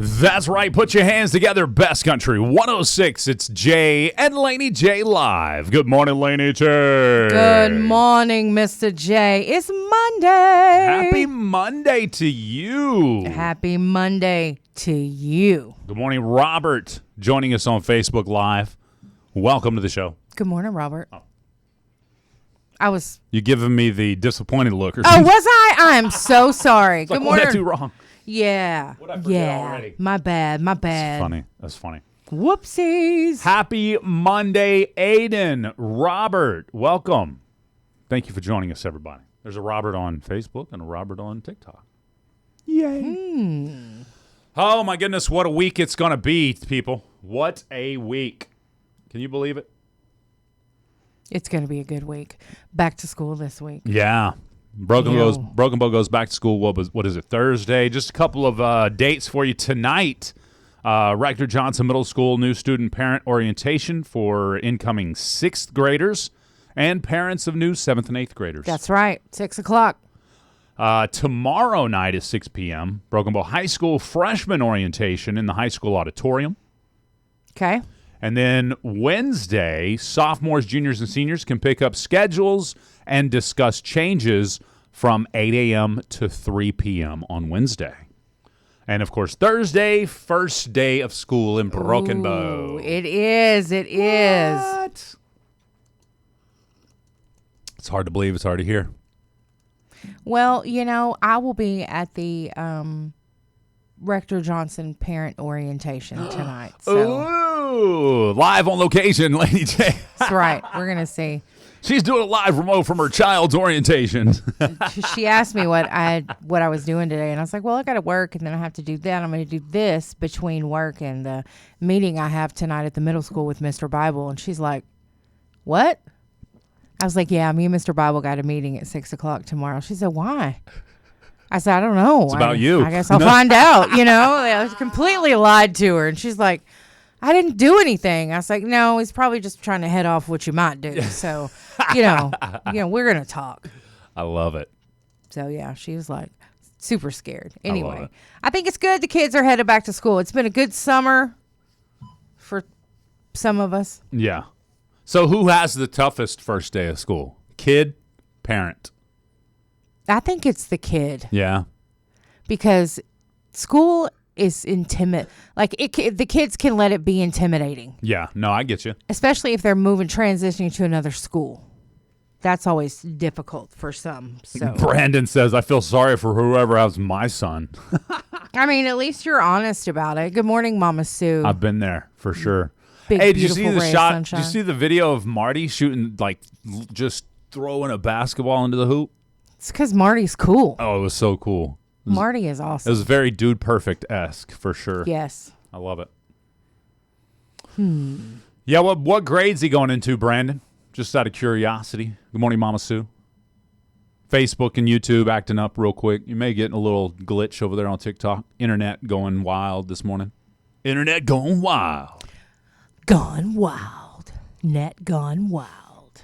That's right. Put your hands together. Best Country 106. It's Jay and Laney J live. Good morning, Laney J. Good morning, Mr. J. It's Monday. Happy Monday to you. Happy Monday to you. Good morning, Robert, joining us on Facebook Live. Welcome to the show. Good morning, Robert. Oh. You giving me the disappointed look or Oh, something? was I? I'm so sorry. Good like, morning. Was that too wrong? Yeah. What'd I forget already? My bad. That's funny. Whoopsies. Happy Monday, Aiden. Robert, welcome. Thank you for joining us, everybody. There's a Robert on Facebook and a Robert on TikTok. Yay. Oh, my goodness, what a week it's going to be, people. What a week. Can you believe it? It's going to be a good week. Back to school this week. Yeah. Broken Bow goes back to school. What is it, Thursday? Just a couple of dates for you tonight. Rector Johnson Middle School new student parent orientation for incoming 6th graders and parents of new 7th and 8th graders. That's right. 6 o'clock. Tomorrow night at 6 p.m., Broken Bow High School freshman orientation in the high school auditorium. Okay. And then Wednesday, sophomores, juniors, and seniors can pick up schedules and discuss changes from 8 a.m. to 3 p.m. on Wednesday. And, of course, Thursday, first day of school in Broken Bow. It is. It is. What? It's hard to believe. It's hard to hear. Well, I will be at the Rector Johnson parent orientation tonight. So. Ooh, live on location, Lady J. That's right. We're going to see. She's doing a live remote from her child's orientation. She asked me what I was doing today, and I was like, well, I got to work, and then I have to do that. I'm going to do this between work and the meeting I have tonight at the middle school with Mr. Bible. And she's like, what? I was like, yeah, me and Mr. Bible got a meeting at 6 o'clock tomorrow. She said, why? I said, I don't know. It's about you. I guess I'll find out, I was completely lied to her. And she's like, I didn't do anything. I was like, no, he's probably just trying to head off what you might do. So, we're going to talk. I love it. So, yeah, she was like super scared. Anyway, I think it's good the kids are headed back to school. It's been a good summer for some of us. Yeah. So who has the toughest first day of school? Kid, parent? I think it's the kid. Yeah. Because school is the kids can let it be intimidating. Yeah, no, I get you. Especially if they're transitioning to another school. That's always difficult for some. So Brandon says, I feel sorry for whoever has my son. I mean, at least you're honest about it. Good morning, Mama Sue. I've been there for sure. Big, hey, did you see the shot? Sunshine. Did you see the video of Marty shooting, just throwing a basketball into the hoop? It's because Marty's cool. Oh, it was so cool. Marty is awesome. It was very Dude Perfect-esque for sure. Yes. I love it. Yeah, what grade's he going into, Brandon? Just out of curiosity. Good morning, Mama Sue. Facebook and YouTube acting up real quick. You may get a little glitch over there on TikTok. Internet going wild this morning. Internet going wild. Gone wild. Net gone wild.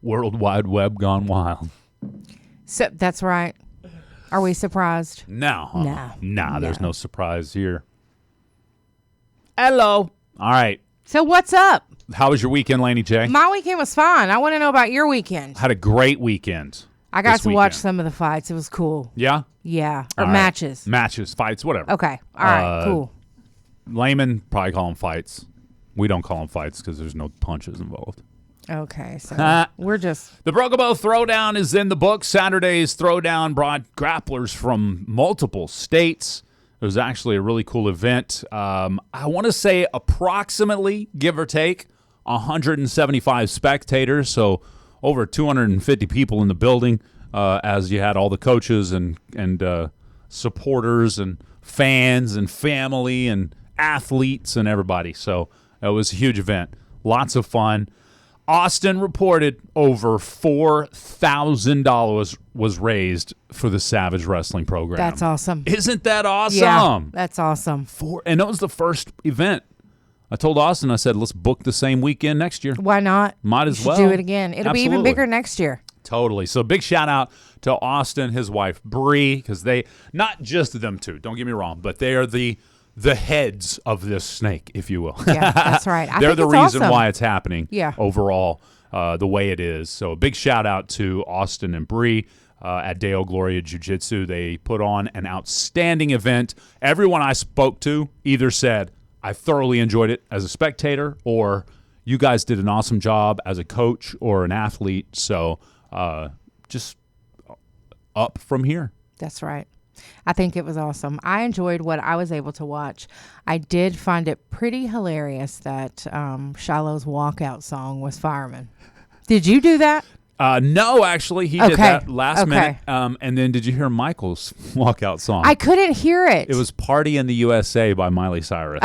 World Wide Web gone wild. So that's right. Are we surprised? No. No. There's no surprise here. Hello. All right. So what's up? How was your weekend, Laney J? My weekend was fine. I want to know about your weekend. Had a great weekend. I got to watch some of the fights. It was cool. Yeah? Yeah. Or All matches. Right. Matches, fights, whatever. Okay. All right. Cool. Layman probably call them fights. We don't call them fights because there's no punches involved. Okay, so we're just... The Broken Bow Throwdown is in the book. Saturday's Throwdown brought grapplers from multiple states. It was actually a really cool event. I want to say approximately, give or take, 175 spectators, so over 250 people in the building, as you had all the coaches and supporters and fans and family and athletes and everybody. So it was a huge event. Lots of fun. Austin reported over $4,000 was raised for the Savage Wrestling program. That's awesome. Isn't that awesome? Yeah, that's awesome. And that was the first event. I told Austin, I said, let's book the same weekend next year. Why not? Might as well. Do it again. It'll be even bigger next year. Totally. So big shout out to Austin, his wife Bree, because they, not just them two, don't get me wrong, but they are the heads of this snake, if you will. Yeah, that's right. They're the reason awesome. why it's happening. Yeah. Overall, the way it is. So a big shout out to Austin and Bree at Deo Gloria Jiu-Jitsu. They put on an outstanding event. Everyone I spoke to either said, I thoroughly enjoyed it as a spectator, or you guys did an awesome job as a coach or an athlete. So just up from here. That's right. I think it was awesome. I enjoyed what I was able to watch. I did find it pretty hilarious that Shiloh's walkout song was Fireman. Did you do that? No, actually, he did that last minute. And then did you hear Michael's walkout song? I couldn't hear it. It was Party in the USA by Miley Cyrus.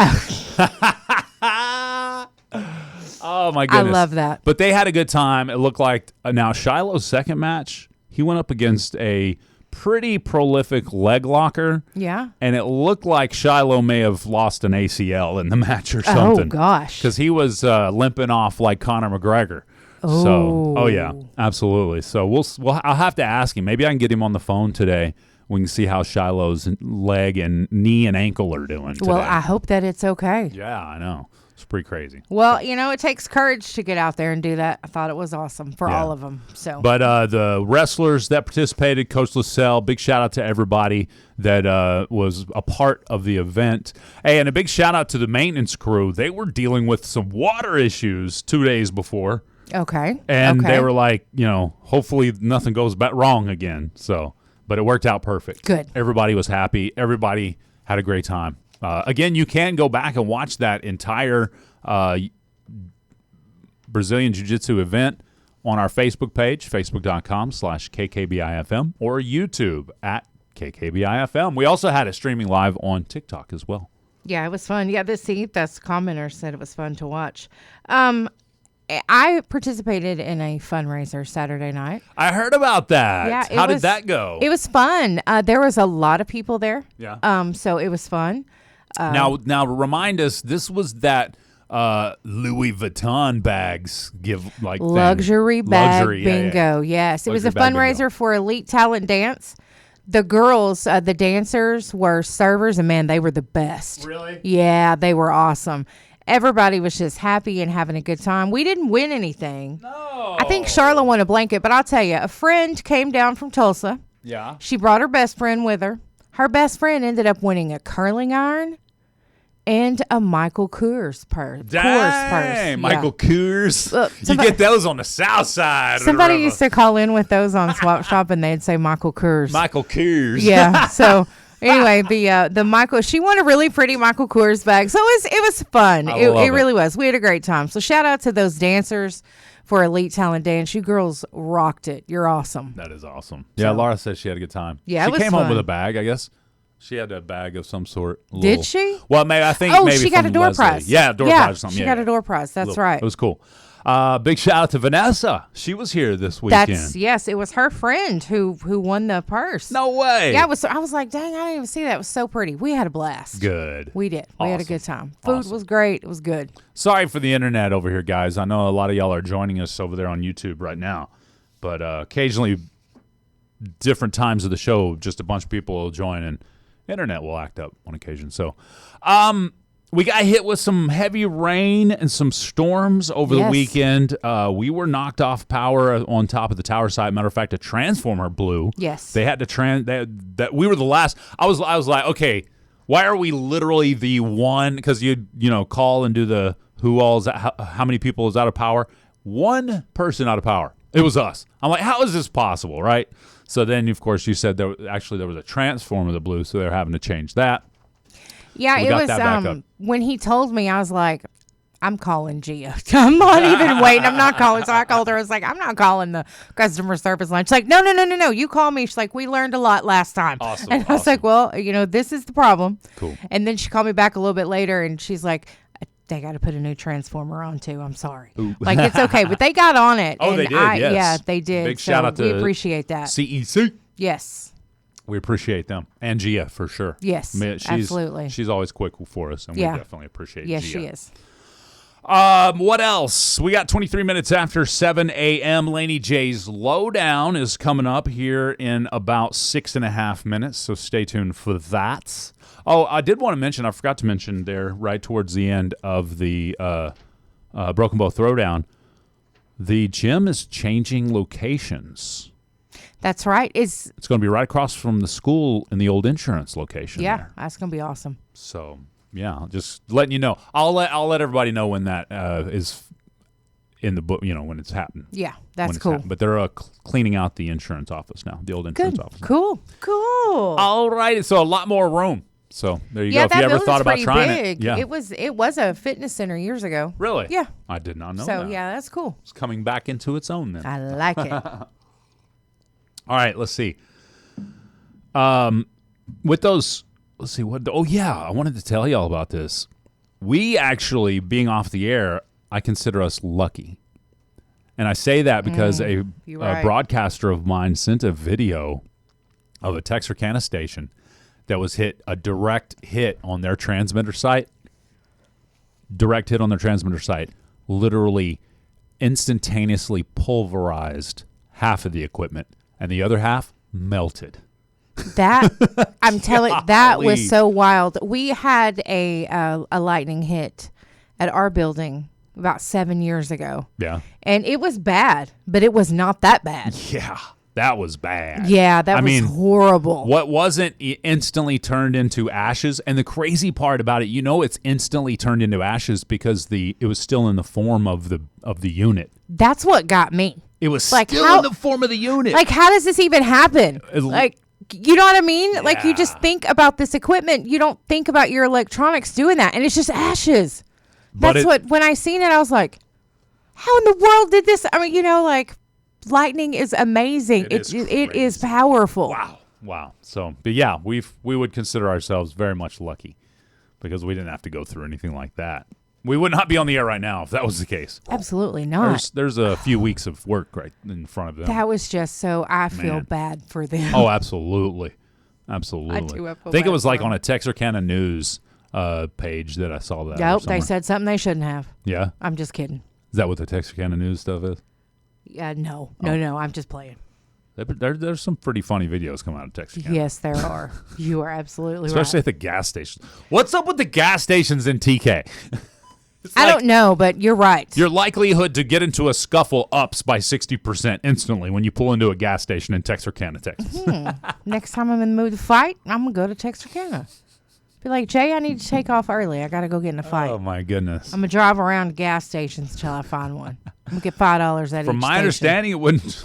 Oh, my goodness. I love that. But they had a good time. It looked like now Shiloh's second match, he went up against a pretty prolific leg locker. Yeah. And it looked like Shiloh may have lost an ACL in the match or something. Oh, gosh. Because he was limping off like Conor McGregor. Oh. So, oh yeah, absolutely. So I'll have to ask him. Maybe I can get him on the phone today. We can see how Shiloh's leg and knee and ankle are doing today. Well, I hope that it's okay. Yeah, I know. It's pretty crazy. Well, it takes courage to get out there and do that. I thought it was awesome for all of them. So, but the wrestlers that participated, Coach LaSalle, big shout out to everybody that was a part of the event. Hey, and a big shout out to the maintenance crew. They were dealing with some water issues 2 days before. Okay. And they were like, hopefully nothing goes wrong again. So, but it worked out perfect. Good. Everybody was happy. Everybody had a great time. Again, you can go back and watch that entire Brazilian Jiu-Jitsu event on our Facebook page, facebook.com/KKBIFM, or YouTube at KKBIFM. We also had it streaming live on TikTok as well. Yeah, it was fun. Yeah, this commenter said it was fun to watch. I participated in a fundraiser Saturday night. I heard about that. Yeah, How did that go? It was fun. There was a lot of people there. Yeah. So it was fun. Now remind us, this was that Louis Vuitton bags luxury bag bingo. Yeah. Yes, it was a fundraiser for Elite Talent Dance. The girls, the dancers were servers, and man, they were the best. Really? Yeah, they were awesome. Everybody was just happy and having a good time. We didn't win anything. No. I think Charlotte won a blanket, but I'll tell you, a friend came down from Tulsa. Yeah. She brought her best friend with her. Her best friend ended up winning a curling iron and a Michael Kors purse. Dang, Michael Kors. You get those on the south side. Somebody used to call in with those on Swap Shop, and they'd say Michael Kors. Michael Kors. Yeah, so... Anyway, the Michael, she won a really pretty Michael Kors bag. So it was fun. It really was. We had a great time. So shout out to those dancers for Elite Talent Dance. You girls rocked it. You're awesome. That is awesome. Yeah, Laura says she had a good time. Yeah, she it was came fun. home with a bag, I guess. She had a bag of some sort. Did she? Well, maybe she got a door Leslie. prize. Yeah, door prize or something. She got a door prize. That's right. It was cool. Big shout out to Vanessa. She was here this weekend. Yes, it was her friend who won the purse. No way. Yeah, I was like, dang, I didn't even see that. It was so pretty. We had a blast. Good. We did. Awesome. We had a good time. Food was great. It was good. Sorry for the internet over here, guys. I know a lot of y'all are joining us over there on YouTube right now, but occasionally, different times of the show, just a bunch of people will join and internet will act up on occasion. So, we got hit with some heavy rain and some storms over the weekend. We were knocked off power on top of the tower site. Matter of fact, a transformer blew. Yes. They had to we were the last. I was like, okay, why are we literally the one? Because you call and do the how many people is out of power? One person out of power. It was us. I'm like, how is this possible, right? So then, of course, you said there was a transformer that blew, so they're having to change that. Yeah, it was when he told me, I was like, I'm calling Gia. I'm not even waiting. I'm not calling. So I called her. I was like, I'm not calling the customer service line. She's like, no. You call me. She's like, we learned a lot last time. Awesome. And I was like, well, this is the problem. Cool. And then she called me back a little bit later, and she's like, they got to put a new transformer on too. I'm sorry. Ooh. Like, it's okay. But they got on it. Oh, and they did, yes. Yeah, they did. Big shout out to we appreciate that. CEC. Yes. We appreciate them. And Gia, for sure. Yes, absolutely. She's always quick for us, and we definitely appreciate Gia. Yes, she is. What else? We got 23 minutes after 7 a.m. Laney J's Lowdown is coming up here in about 6.5 minutes, so stay tuned for that. Oh, I did want to mention, I forgot to mention there right towards the end of the Broken Bow Throwdown, the gym is changing locations. That's right. It's going to be right across from the school in the old insurance location. Yeah, there. that's going to be awesome. So... yeah, just letting you know. I'll let everybody know when that is in the book. You know when it's happened. Yeah, that's cool. But they're cleaning out the insurance office now, the old insurance office. Cool. All right, so a lot more room. So there you go. If you ever thought about trying it, yeah, it was a fitness center years ago. Really? Yeah, I did not know. So that. yeah, that's cool. It's coming back into its own then. I like it. All right, let's see. With those. Let's see what. Oh yeah, I wanted to tell y'all about this. We actually, being off the air, I consider us lucky, and I say that because a broadcaster of mine sent a video of a Texarkana station that was a direct hit on their transmitter site. Direct hit on their transmitter site, literally instantaneously pulverized half of the equipment, and the other half melted. That I'm telling, that was so wild. We had a lightning hit at our building about 7 years ago. Yeah, and it was bad, but it was not that bad. Yeah, that was bad. Yeah, that was horrible. What wasn't instantly turned into ashes, and the crazy part about it, it's instantly turned into ashes because it was still in the form of the unit. That's what got me. It was still in the form of the unit. Like, how does this even happen? You know what I mean? Yeah. Like, you just think about this equipment. You don't think about your electronics doing that. And it's just ashes. When I seen it, I was like, how in the world did this? I mean, lightning is amazing. It is powerful. Wow. So, but yeah, we would consider ourselves very much lucky because we didn't have to go through anything like that. We would not be on the air right now if that was the case. Absolutely not. There's a few weeks of work right in front of them. That was just so I feel bad for them. Oh, absolutely. I think it was like on a Texarkana News page that I saw that. Nope, they said something they shouldn't have. Yeah? I'm just kidding. Is that what the Texarkana News stuff is? Yeah, no, I'm just playing. There's some pretty funny videos coming out of Texarkana. Yes, there are. You are absolutely Especially at the gas stations. What's up with the gas stations in TK? I don't know, but you're right. Your likelihood to get into a scuffle ups by 60% instantly when you pull into a gas station in Texarkana, Texas. Next time I'm in the mood to fight, I'm going to go to Texarkana. Be like, Jay, I need to take off early. I got to go get in a fight. Oh, my goodness. I'm going to drive around gas stations until I find one. I'm going to get $5 at From each my station. understanding, it wouldn't...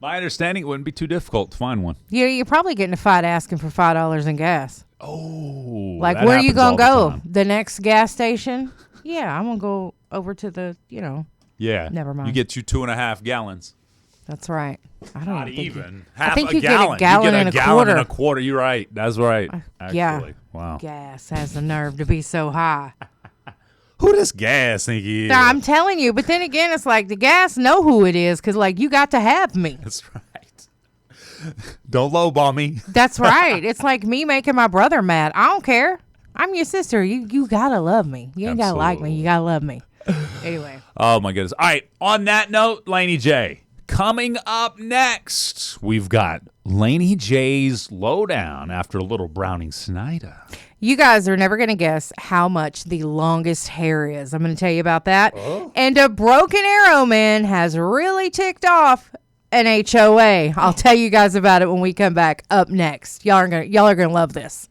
My understanding, it wouldn't be too difficult to find one. Yeah, you're probably getting a fight asking for $5 in gas. Oh, like, where are you going to go? The next gas station? Yeah, I'm going to go over to the, Yeah. Never mind. You get you 2.5 gallons. That's right. I don't Not even. I think you get a gallon and a quarter. And a quarter. You're right. That's right. Actually. Yeah. Wow. Gas has the nerve to be so high. Who does gas think he is? I'm telling you. But then again, it's like the gas know who it is because, you got to have me. That's right. Don't lowball me. That's right. It's like me making my brother mad. I don't care. I'm your sister. You gotta love me. You ain't gotta like me. You gotta love me. Anyway. Oh my goodness. All right. On that note, Laney J. Coming up next, we've got Laney J's Lowdown after a little Browning Snyder. You guys are never going to guess how much the longest hair is. I'm going to tell you about that. Oh. And a Broken Arrow man has really ticked off an HOA. I'll tell you guys about it when we come back up next. Y'all are gonna love this.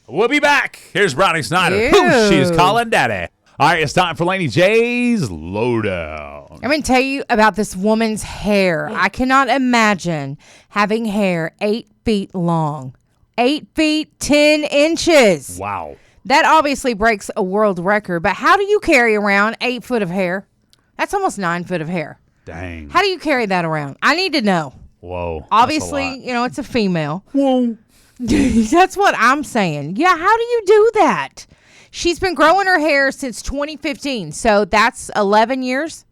We'll be back. Here's Browning Snyder. Who she's calling daddy. All right, it's time for Laney J's Lowdown. I'm going to tell you about this woman's hair. I cannot imagine having hair 8 feet long. 8 feet, 10 inches. Wow. That obviously breaks a world record, but how do you carry around 8 foot of hair? That's almost 9 foot of hair. Dang. How do you carry that around? I need to know. Whoa. Obviously, it's a female. Whoa. That's what I'm saying. Yeah, how do you do that? She's been growing her hair since 2015, so that's 11 years,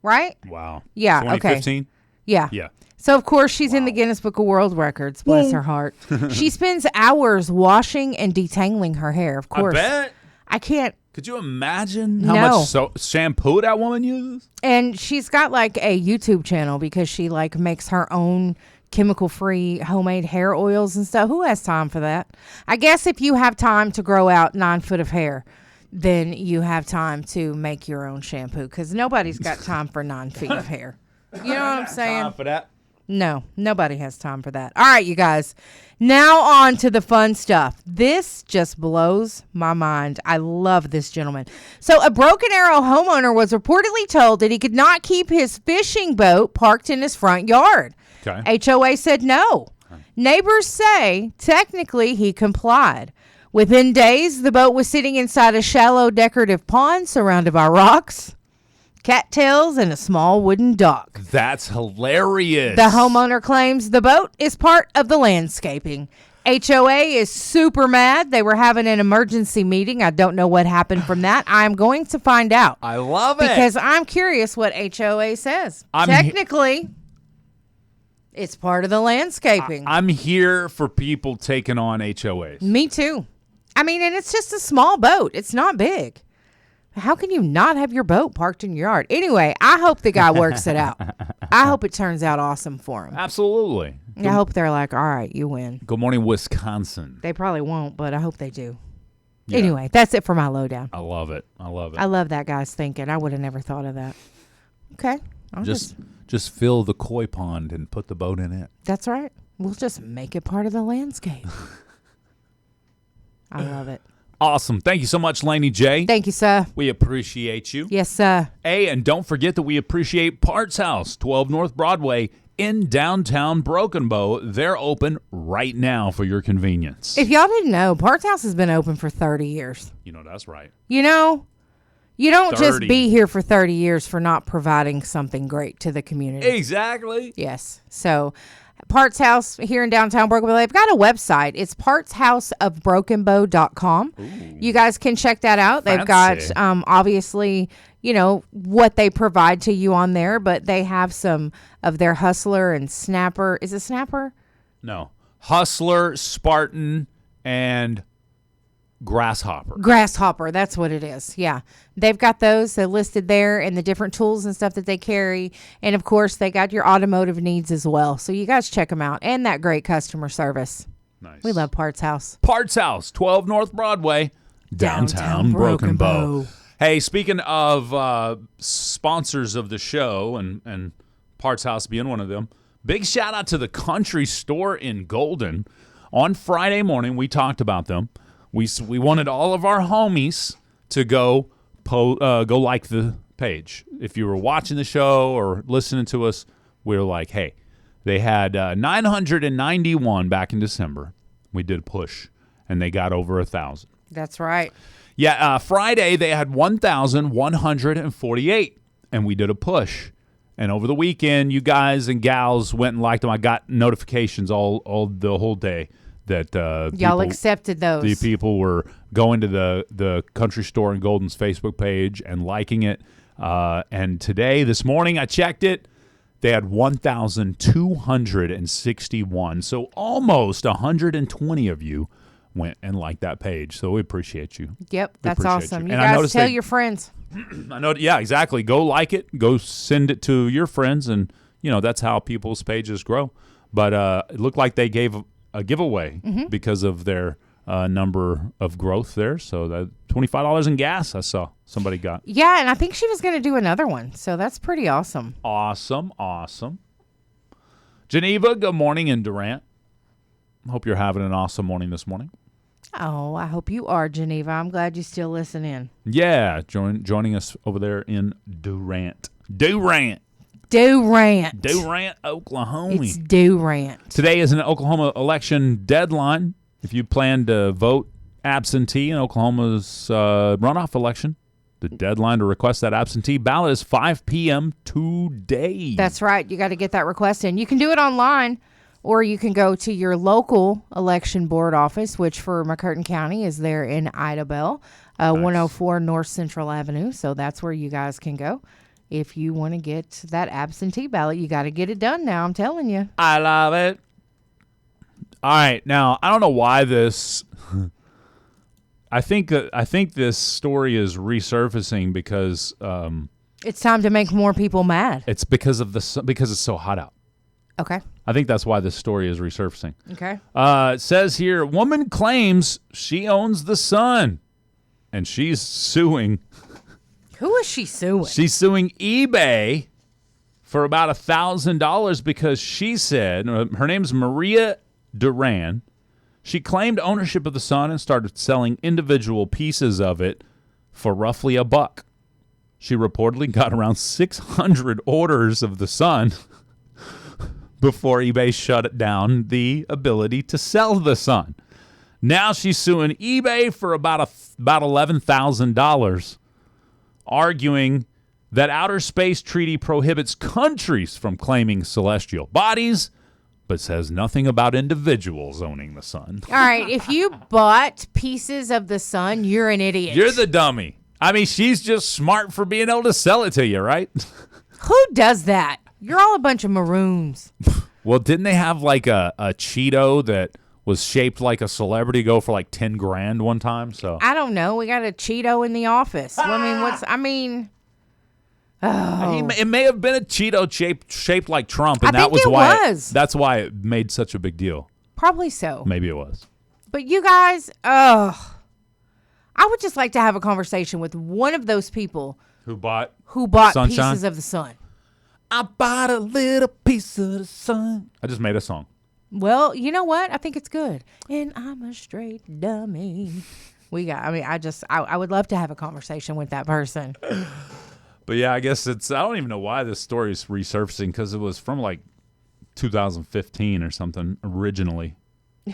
right? Wow. Yeah, 2015? Okay. Yeah. Yeah. So, of course, she's in the Guinness Book of World Records. Bless her heart. She spends hours washing and detangling her hair, of course. I bet. I can't Could you imagine how No. much shampoo that woman uses? And she's got like a YouTube channel because she like makes her own chemical-free homemade hair oils and stuff. Who has time for that? I guess if you have time to grow out 9 foot of hair, then you have time to make your own shampoo because nobody's got time for 9 feet of hair. You know what I'm saying? Time for that. No, nobody has time for that. All right, you guys. Now on to the fun stuff. This just blows my mind. I love this gentleman. So a Broken Arrow homeowner was reportedly told that he could not keep his fishing boat parked in his front yard. Okay. HOA said no. Neighbors say technically he complied. Within days, the boat was sitting inside a shallow decorative pond surrounded by rocks, cattails, and a small wooden dock. That's hilarious. The homeowner claims the boat is part of the landscaping. HOA is super mad. They were having an emergency meeting. I don't know what happened from that. I'm going to find out. I love it. Because I'm curious what HOA says. Technically, it's part of the landscaping. I'm here for people taking on HOAs. Me too. I mean, and it's just a small boat. It's not big. How can you not have your boat parked in your yard? Anyway, I hope the guy works it out. I hope it turns out awesome for him. Absolutely. I hope they're like, all right, you win. Good morning, Wisconsin. They probably won't, but I hope they do. Yeah. Anyway, that's it for my lowdown. I love it. I love it. I love that guy's thinking. I would have never thought of that. Okay. Just fill the koi pond and put the boat in it. That's right. We'll just make it part of the landscape. I love it. Awesome. Thank you so much, Laney J. Thank you, sir. We appreciate you. Yes, sir. Hey, and don't forget that we appreciate Parts House, 12 North Broadway in downtown Broken Bow. They're open right now for your convenience. If y'all didn't know, Parts House has been open for 30 years. You know, that's right. You know, you don't 30. just be here for 30 years for not providing something great to the community. Exactly. Yes. So, Parts House here in downtown Broken Bow, they've got a website. It's partshouseofbrokenbow.com. You guys can check that out. They've got, obviously, you know, what they provide to you on there, but they have some of their Hustler and Snapper. Is it Snapper? No. Hustler, Spartan, and Grasshopper. Grasshopper, that's what it is. Yeah. They've got those listed there and the different tools and stuff that they carry. And, of course, they got your automotive needs as well. So you guys check them out. And that great customer service. Nice. We love Parts House. Parts House, 12 North Broadway, downtown Broken Bow. Hey, speaking of sponsors of the show and Parts House being one of them, big shout out to the Country Store in Golden. On Friday morning, we talked about them. We wanted all of our homies to go like the page. If you were watching the show or listening to us, we were like, hey, they had 991 back in December. We did a push, and they got over 1,000. That's right. Yeah, Friday they had 1,148, and we did a push. And over the weekend, you guys and gals went and liked them. I got notifications all the whole day that y'all accepted those. The people were going to the Country Store in Golden's Facebook page and liking it. And this morning, I checked it. They had 1,261. So almost 120 of you went and liked that page. So we appreciate you. Yep, that's awesome. You And guys tell your friends. I know. Yeah, exactly. Go like it. Go send it to your friends. And, that's how people's pages grow. But it looked like they gave a giveaway because of their number of growth there. So that $25 in gas I saw somebody got. Yeah, and I think she was going to do another one. So that's pretty awesome. Awesome. Geneva, good morning, and Durant. Hope you're having an awesome morning this morning. Oh, I hope you are, Geneva. I'm glad you still listen in. Yeah, joining us over there in Durant, Oklahoma. It's Durant. Today is an Oklahoma election deadline. If you plan to vote absentee in Oklahoma's runoff election, the deadline to request that absentee ballot is 5 p.m. today. That's right. You got to get that request in. You can do it online, or you can go to your local election board office, which for McCurtain County is there in Idabel, nice. 104 North Central Avenue. So that's where you guys can go. If you want to get that absentee ballot, you got to get it done now. I'm telling you. I love it. All right. Now, I don't know why this. I think this story is resurfacing because it's time to make more people mad. it's because it's so hot out. Okay. I think that's why this story is resurfacing. Okay. It says here, woman claims she owns the sun, and she's suing. Who is she suing? She's suing eBay for about $1,000 because she said, her name's Maria Duran. She claimed ownership of the sun and started selling individual pieces of it for roughly $1. She reportedly got around 600 orders of the sun before eBay shut down the ability to sell the sun. Now she's suing eBay for about $11,000, arguing that outer space treaty prohibits countries from claiming celestial bodies, but says nothing about individuals owning the sun. All right, if you bought pieces of the sun, you're an idiot. You're the dummy. I mean, she's just smart for being able to sell it to you, right? Who does that? You're all a bunch of maroons. Well, didn't they have like a Cheeto that was shaped like a celebrity go for like $10,000 one time? So I don't know. We got a Cheeto in the office. It may have been a Cheeto shaped like Trump, and I think it was. That's why it made such a big deal. Probably so. Maybe it was. But you guys, I would just like to have a conversation with one of those people Who bought Sunshine? Pieces of the sun. I bought a little piece of the sun. I just made a song. Well, you know what? I think it's good. And I'm a straight dummy. I would love to have a conversation with that person. But yeah, I guess I don't even know why this story is resurfacing, because it was from like 2015 or something originally.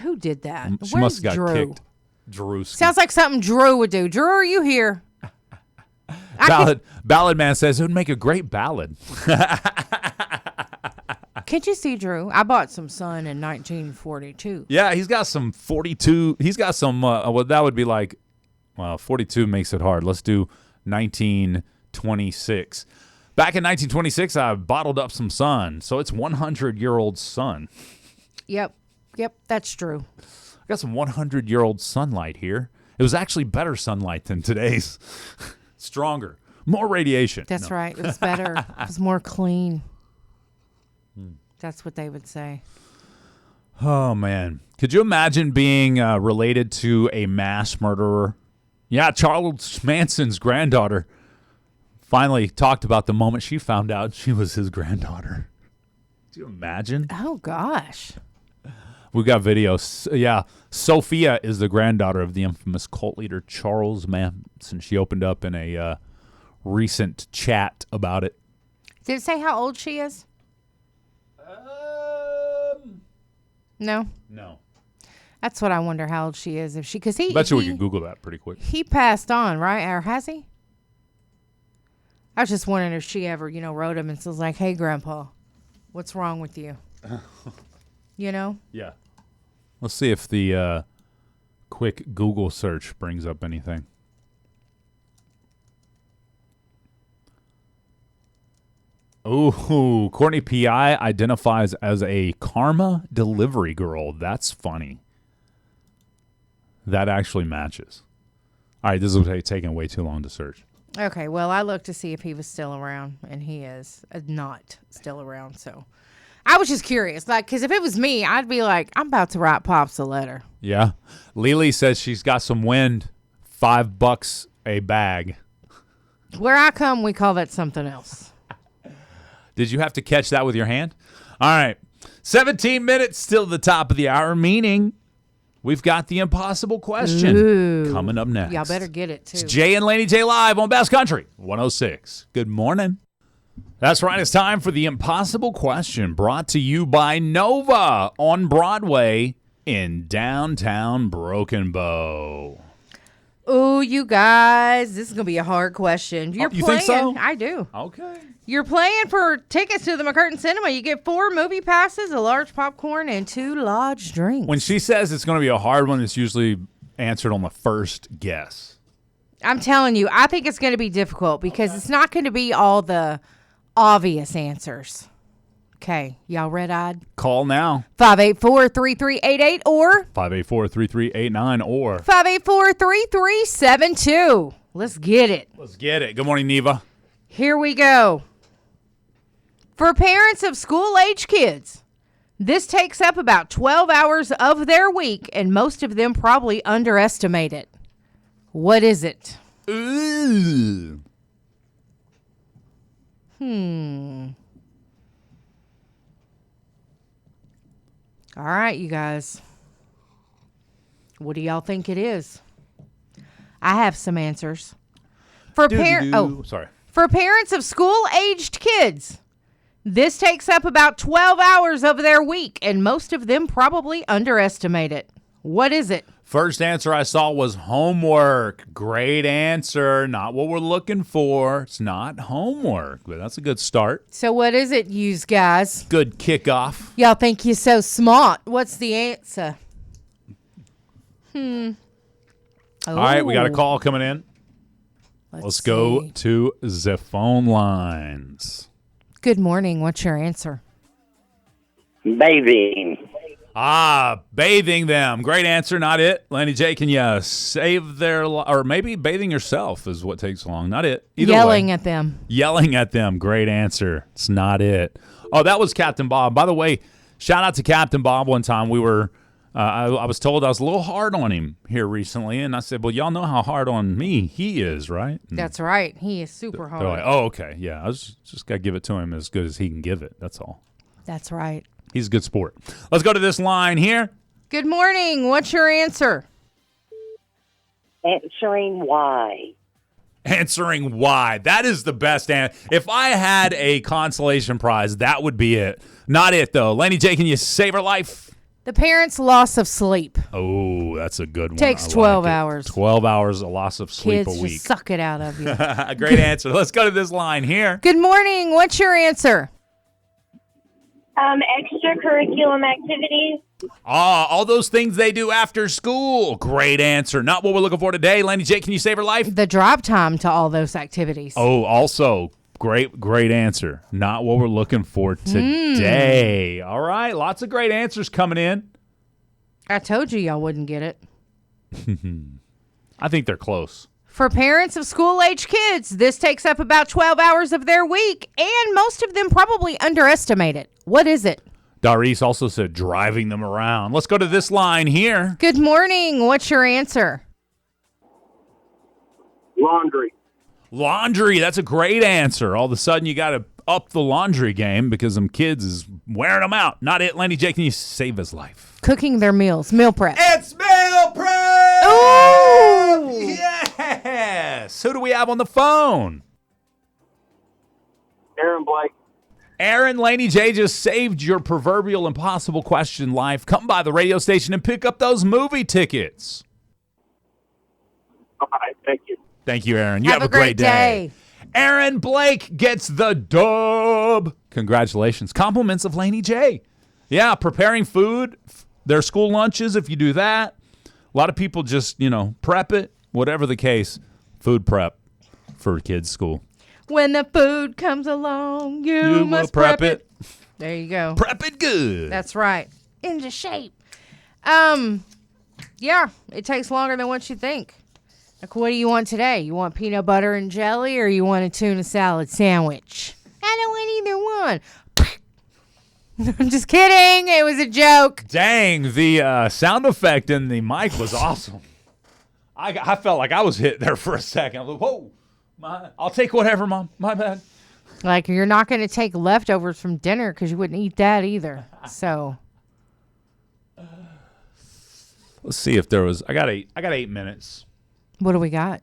Who did that? She Where's must have got Drew? kicked. Drew. Sounds like something Drew would do. Drew, are you here? Ballad Man says it would make a great ballad. Can't you see Drew? I bought some sun in 1942. Yeah, he's got some 42. He's got some, that would be like, 42 makes it hard. Let's do 1926. Back in 1926, I bottled up some sun. So it's 100-year-old sun. Yep, that's true. I got some 100-year-old sunlight here. It was actually better sunlight than today's. Stronger. More radiation. That's right. It was better. It was more clean. That's what they would say. Oh, man. Could you imagine being related to a mass murderer? Yeah, Charles Manson's granddaughter finally talked about the moment she found out she was his granddaughter. Could you imagine? Oh, gosh. We got videos. Yeah, Sophia is the granddaughter of the infamous cult leader Charles Manson. She opened up in a recent chat about it. Did it say how old she is? No. That's what I wonder, how old she is. Because he. Bet you we can Google that pretty quick. He passed on, right? Or has he? I was just wondering if she ever, wrote him and was like, "Hey, Grandpa, what's wrong with you?" Yeah. Let's see if the quick Google search brings up anything. Oh, Courtney P.I. identifies as a karma delivery girl. That's funny. That actually matches. All right, this is taking way too long to search. Okay, well, I looked to see if he was still around, and he is not still around, so... I was just curious, because if it was me, I'd be like, I'm about to write Pops a letter. Yeah. Lily says she's got some wind, $5 a bag. Where I come, we call that something else. Did you have to catch that with your hand? All right. 17 minutes, still at the top of the hour, meaning we've got the impossible question coming up next. Y'all better get it, too. It's Jay and Laney J live on Bass Country 106. Good morning. That's right. It's time for the impossible question, brought to you by Nova on Broadway in downtown Broken Bow. Oh, you guys, this is going to be a hard question. You think so? I do. Okay. You're playing for tickets to the McCurtain Cinema. You get 4 movie passes, a large popcorn, and 2 large drinks. When she says it's going to be a hard one, it's usually answered on the first guess. I'm telling you, I think it's going to be difficult because it's not going to be all the obvious answers. Okay, y'all red-eyed? Call now. 584-3388 or 584-3389 or 584-3372. Let's get it. Let's get it. Good morning, Neva. Here we go. For parents of school-age kids, this takes up about 12 hours of their week, and most of them probably underestimate it. What is it? Ooh. All right, you guys. What do y'all think it is? I have some answers. For parents of school-aged kids, this takes up about 12 hours of their week, and most of them probably underestimate it. What is it? First answer I saw was homework. Great answer. Not what we're looking for. It's not homework, but that's a good start. So what is it, yous guys? Good kickoff. Y'all think you're so smart. What's the answer? All right, we got a call coming in. Let's go to the phone lines. Good morning. What's your answer? Bathing. Bathing them. Great answer. Not it. Laney J, can you save their or maybe bathing yourself is what takes long. Not it. Either Yelling way. at them. Yelling at them. Great answer. It's not it. Oh, that was Captain Bob. By the way, shout out to Captain Bob. One time we were, I was told I was a little hard on him here recently, and I said, well, y'all know how hard on me he is, right? And That's right. He is super hard. they're like, oh, okay. Yeah, I was just got to give it to him as good as he can give it. That's all. That's right. He's a good sport. Let's go to this line here. Good morning. What's your answer? Answering why. Answering why. That is the best answer. If I had a consolation prize, that would be it. Not it, though. Laney J, can you save her life? The parents' loss of sleep. Oh, that's a good one. Takes I 12 like it. hours. 12 hours of loss of sleep Kids a week. just suck it out of you. Great answer. Let's go to this line here. Good morning. What's your answer? Extracurriculum activities. All those things they do after school. Great answer. Not what we're looking for today. Laney J, can you save her life? The drive time to all those activities. Oh, also, great answer. Not what we're looking for today. All right, lots of great answers coming in. I told you y'all wouldn't get it. I think they're close. For parents of school-age kids, this takes up about 12 hours of their week, and most of them probably underestimate it. What is it? Darice also said driving them around. Let's go to this line here. Good morning. What's your answer? Laundry. Laundry. That's a great answer. All of a sudden, you got to up the laundry game because them kids is wearing them out. Not it. Laney J, can you save his life? Cooking their meals. Meal prep. It's meal prep! Ooh! Yes! Who do we have on the phone? Aaron Blake. Aaron, Laney J just saved your proverbial impossible question life. Come by the radio station and pick up those movie tickets. All right, thank you. Thank you, Aaron. You have a great day. Aaron Blake gets the dub. Congratulations. Compliments of Laney J. Yeah, preparing food, their school lunches, if you do that. A lot of people just, prep it, whatever the case. Food prep for kids' school. When the food comes along, you must prep it. There you go. Prep it good. That's right. Into shape. Yeah, it takes longer than what you think. Like, what do you want today? You want peanut butter and jelly, or you want a tuna salad sandwich? I don't want either one. I'm just kidding. It was a joke. Dang, the sound effect in the mic was awesome. I felt like I was hit there for a second. I was like, whoa. I'll take whatever, Mom. My bad. Like, you're not going to take leftovers from dinner because you wouldn't eat that either. So let's see if there was. I got 8 minutes. what do we got?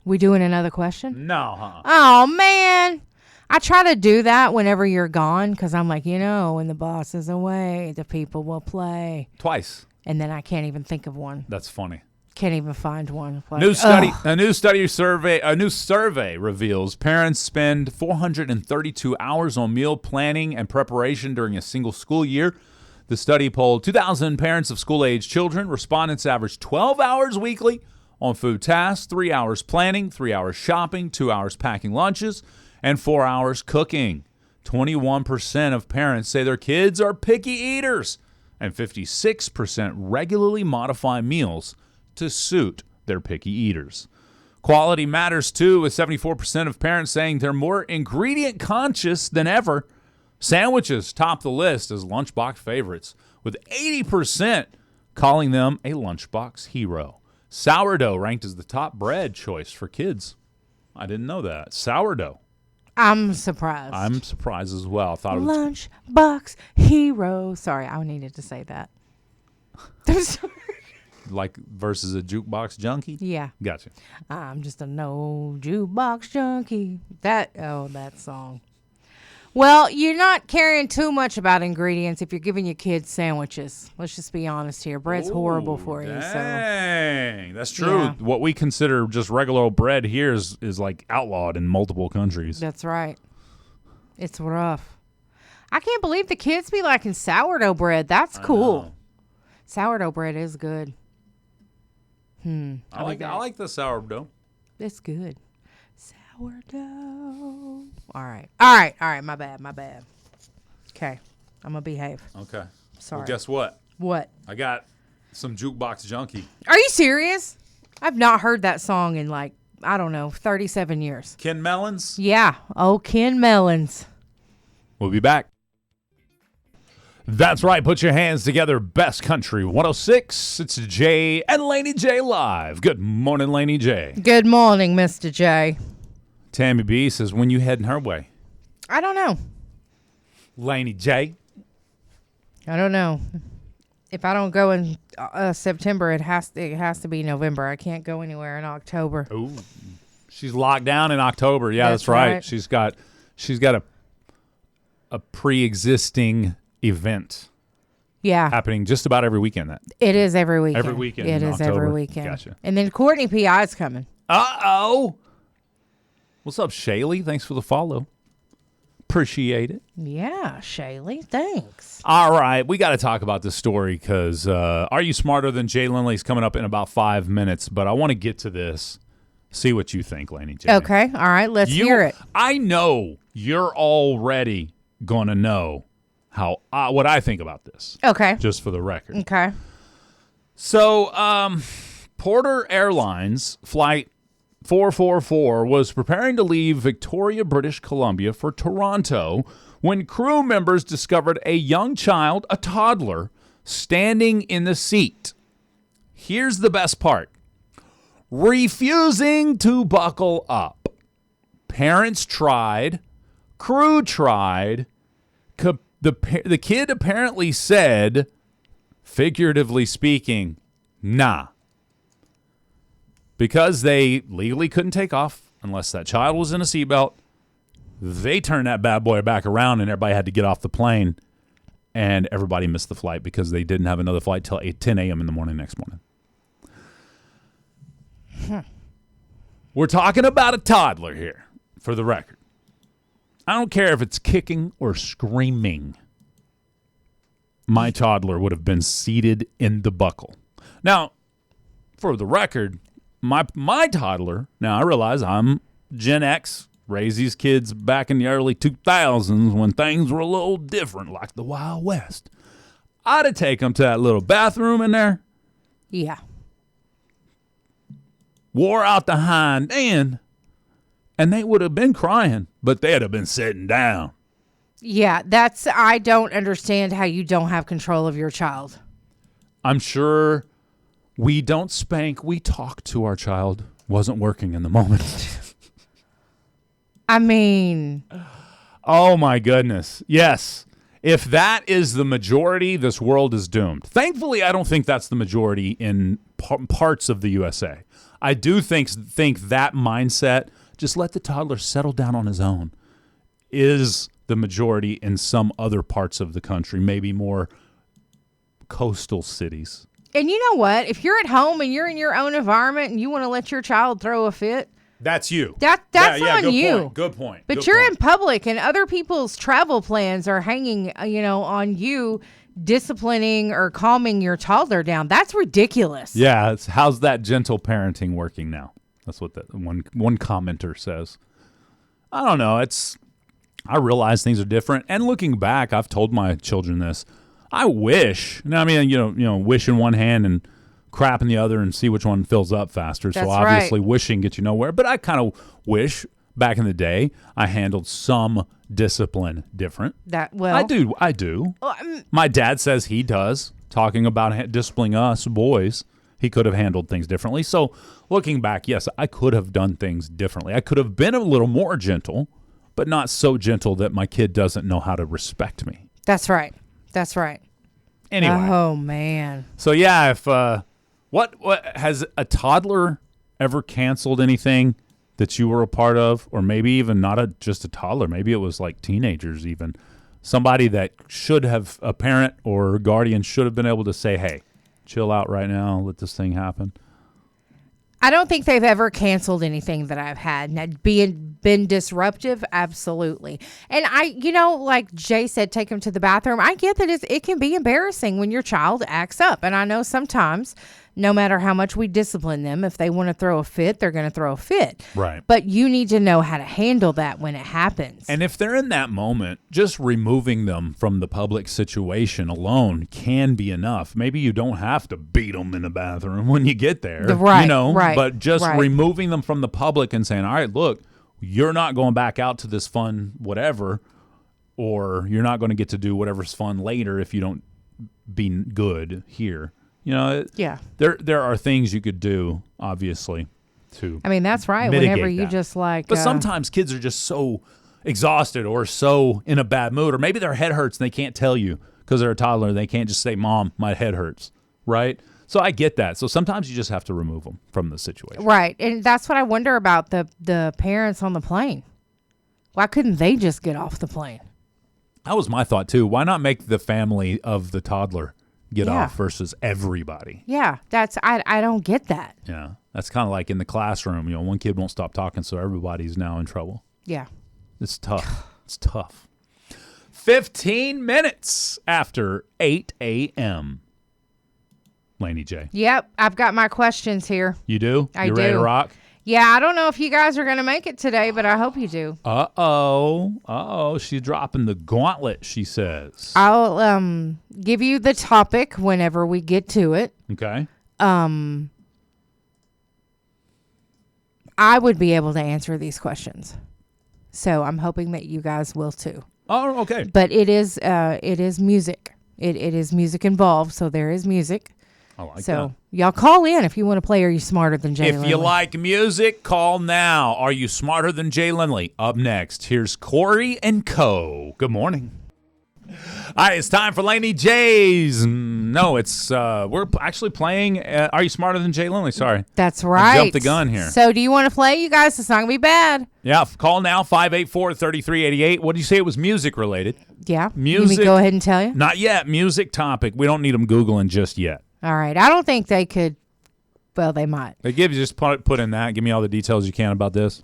We doing another question? No, huh? Oh, man. I try to do that whenever you're gone because I'm like, when the boss is away, the people will play. Twice. And then I can't even think of one. That's funny. Can't even find one. Like, A new survey reveals parents spend 432 hours on meal planning and preparation during a single school year. The study polled 2,000 parents of school-age children. Respondents averaged 12 hours weekly on food tasks, 3 hours planning, 3 hours shopping, 2 hours packing lunches, and 4 hours cooking. 21% of parents say their kids are picky eaters, and 56% regularly modify meals to suit their picky eaters. Quality matters too, with 74% of parents saying they're more ingredient conscious than ever. Sandwiches top the list as lunchbox favorites, with 80% calling them a lunchbox hero. Sourdough ranked as the top bread choice for kids. I didn't know that. Sourdough. I'm surprised. I'm surprised as well. I thought it was Lunchbox hero. Sorry, I needed to say that. like versus a jukebox junkie. Yeah. Gotcha. I'm just a no jukebox junkie. That song. Well, you're not caring too much about ingredients if you're giving your kids sandwiches. Let's just be honest here. Bread's horrible for you. Dang, that's true. Yeah. What we consider just regular old bread here is like outlawed in multiple countries. That's right. It's rough. I can't believe the kids be liking sourdough bread. That's cool. Sourdough bread is good. I like the sourdough. It's good. Sourdough. All right. My bad. Okay. I'm going to behave. Okay. Sorry. Well, guess what? What? I got some jukebox junkie. Are you serious? I've not heard that song in 37 years. Ken Mellons. Yeah. Oh, Ken Mellons. We'll be back. That's right. Put your hands together. Best Country 106. It's Jay and Laney J live. Good morning, Laney J. Good morning, Mr. J. Tammy B says, when you heading her way? I don't know. Laney J. I don't know. If I don't go in September, it has to be November. I can't go anywhere in October. Ooh. She's locked down in October. Yeah, that's right. She's got a pre-existing event. Yeah. Happening just about every weekend. It is every weekend. Every weekend. It is October. every weekend. Gotcha. And then Courtney P.I. is coming. Uh-oh. What's up, Shaylee? Thanks for the follow. Appreciate it. Yeah, Shaylee. Thanks. All right. We got to talk about this story because Are You Smarter Than Jay Lindley's coming up in about 5 minutes, but I want to get to this. See what you think, Laney J. Okay. All right. Let's hear it. I know you're already going to know what I think about this. Okay. Just for the record. Okay. So, Porter Airlines flight 444 was preparing to leave Victoria, British Columbia for Toronto when crew members discovered a young child, a toddler, standing in the seat. Here's the best part. Refusing to buckle up. Parents tried. Crew tried. The kid apparently said, figuratively speaking, nah. Because they legally couldn't take off unless that child was in a seatbelt, they turned that bad boy back around and everybody had to get off the plane. And everybody missed the flight because they didn't have another flight till 10 a.m. in the morning next morning. We're talking about a toddler here, for the record. I don't care if it's kicking or screaming. My toddler would have been seated in the buckle. Now, for the record, my toddler, now I realize I'm Gen X, raised these kids back in the early 2000s when things were a little different, like the Wild West. I'd have taken them to that little bathroom in there. Yeah. Wore out the hind end, and they would have been crying, but they'd have been sitting down. Yeah, I don't understand how you don't have control of your child. I'm sure we don't spank, we talk to our child. Wasn't working in the moment. I mean. Oh, my goodness. Yes. If that is the majority, this world is doomed. Thankfully, I don't think that's the majority in parts of the USA. I do think that mindset, just let the toddler settle down on his own, is the majority in some other parts of the country, maybe more coastal cities. And you know what? If you're at home and you're in your own environment and you want to let your child throw a fit, that's you. That's on you. Good point. But you're in public and other people's travel plans are hanging, on you disciplining or calming your toddler down. That's ridiculous. Yeah. How's that gentle parenting working now? That's what that one commenter says. I don't know. I realize things are different. And looking back, I've told my children this. I wish. Now, I mean, wish in one hand and crap in the other and see which one fills up faster. That's so obviously right. wishing gets you nowhere. But I kind of wish back in the day I handled some discipline different. I do. My dad says he does. Talking about disciplining us boys, he could have handled things differently. So looking back, yes, I could have done things differently. I could have been a little more gentle, but not so gentle that my kid doesn't know how to respect me. That's right. Anyway. Oh, man. So, yeah, if what has a toddler ever canceled anything that you were a part of? Or maybe even not just a toddler. Maybe it was like teenagers even. Somebody that should have, a parent or guardian should have been able to say, hey, chill out right now, let this thing happen. I don't think they've ever canceled anything that I've had. Now, been disruptive, absolutely. And like Jay said, take them to the bathroom. I get that it can be embarrassing when your child acts up. And I know sometimes, no matter how much we discipline them, if they want to throw a fit, they're going to throw a fit. Right. But you need to know how to handle that when it happens. And if they're in that moment, just removing them from the public situation alone can be enough. Maybe you don't have to beat them in the bathroom when you get there. Right, right. But just removing them from the public and saying, all right, look, you're not going back out to this fun whatever, or you're not going to get to do whatever's fun later if you don't be good here. Yeah. There are things you could do, obviously, to I mean, that's right. mitigate Whenever you that. just like... But sometimes kids are just so exhausted or so in a bad mood, or maybe their head hurts and they can't tell you because they're a toddler. They can't just say, Mom, my head hurts, right? So I get that. So sometimes you just have to remove them from the situation. Right. And that's what I wonder about the parents on the plane. Why couldn't they just get off the plane? That was my thought, too. Why not make the family of the toddler get off versus everybody? Yeah, I don't get that. Yeah, that's kind of like in the classroom. One kid won't stop talking, so everybody's now in trouble. Yeah. It's tough. It's tough. 15 minutes after 8 a.m. Laney J. Yep, I've got my questions here. You do? I You ready do. to rock? Yeah, I don't know if you guys are going to make it today, but I hope you do. Uh-oh. She's dropping the gauntlet, she says. I'll give you the topic whenever we get to it. Okay. I would be able to answer these questions. So I'm hoping that you guys will too. Oh, okay. But it is music. It is music involved, so there is music. I like So that. y'all call in if you want to play Are You Smarter Than Jay If you like music, call now. Are you smarter than Jay Lindley? Up next, here's Corey and Co. Good morning. All right, it's time for Laney J's. No, it's we're actually playing Are You Smarter Than Jay Lindley? Sorry. That's right. I jumped the gun here. So do you want to play, you guys? It's not going to be bad. Yeah, call now, 584-3388. What did you say? It was music related. Yeah. Music. You mean go ahead and tell you? Not yet. Music topic. We don't need them Googling just yet. All right. I don't think they could. Well, they might. They give you just put in that. Give me all the details you can about this.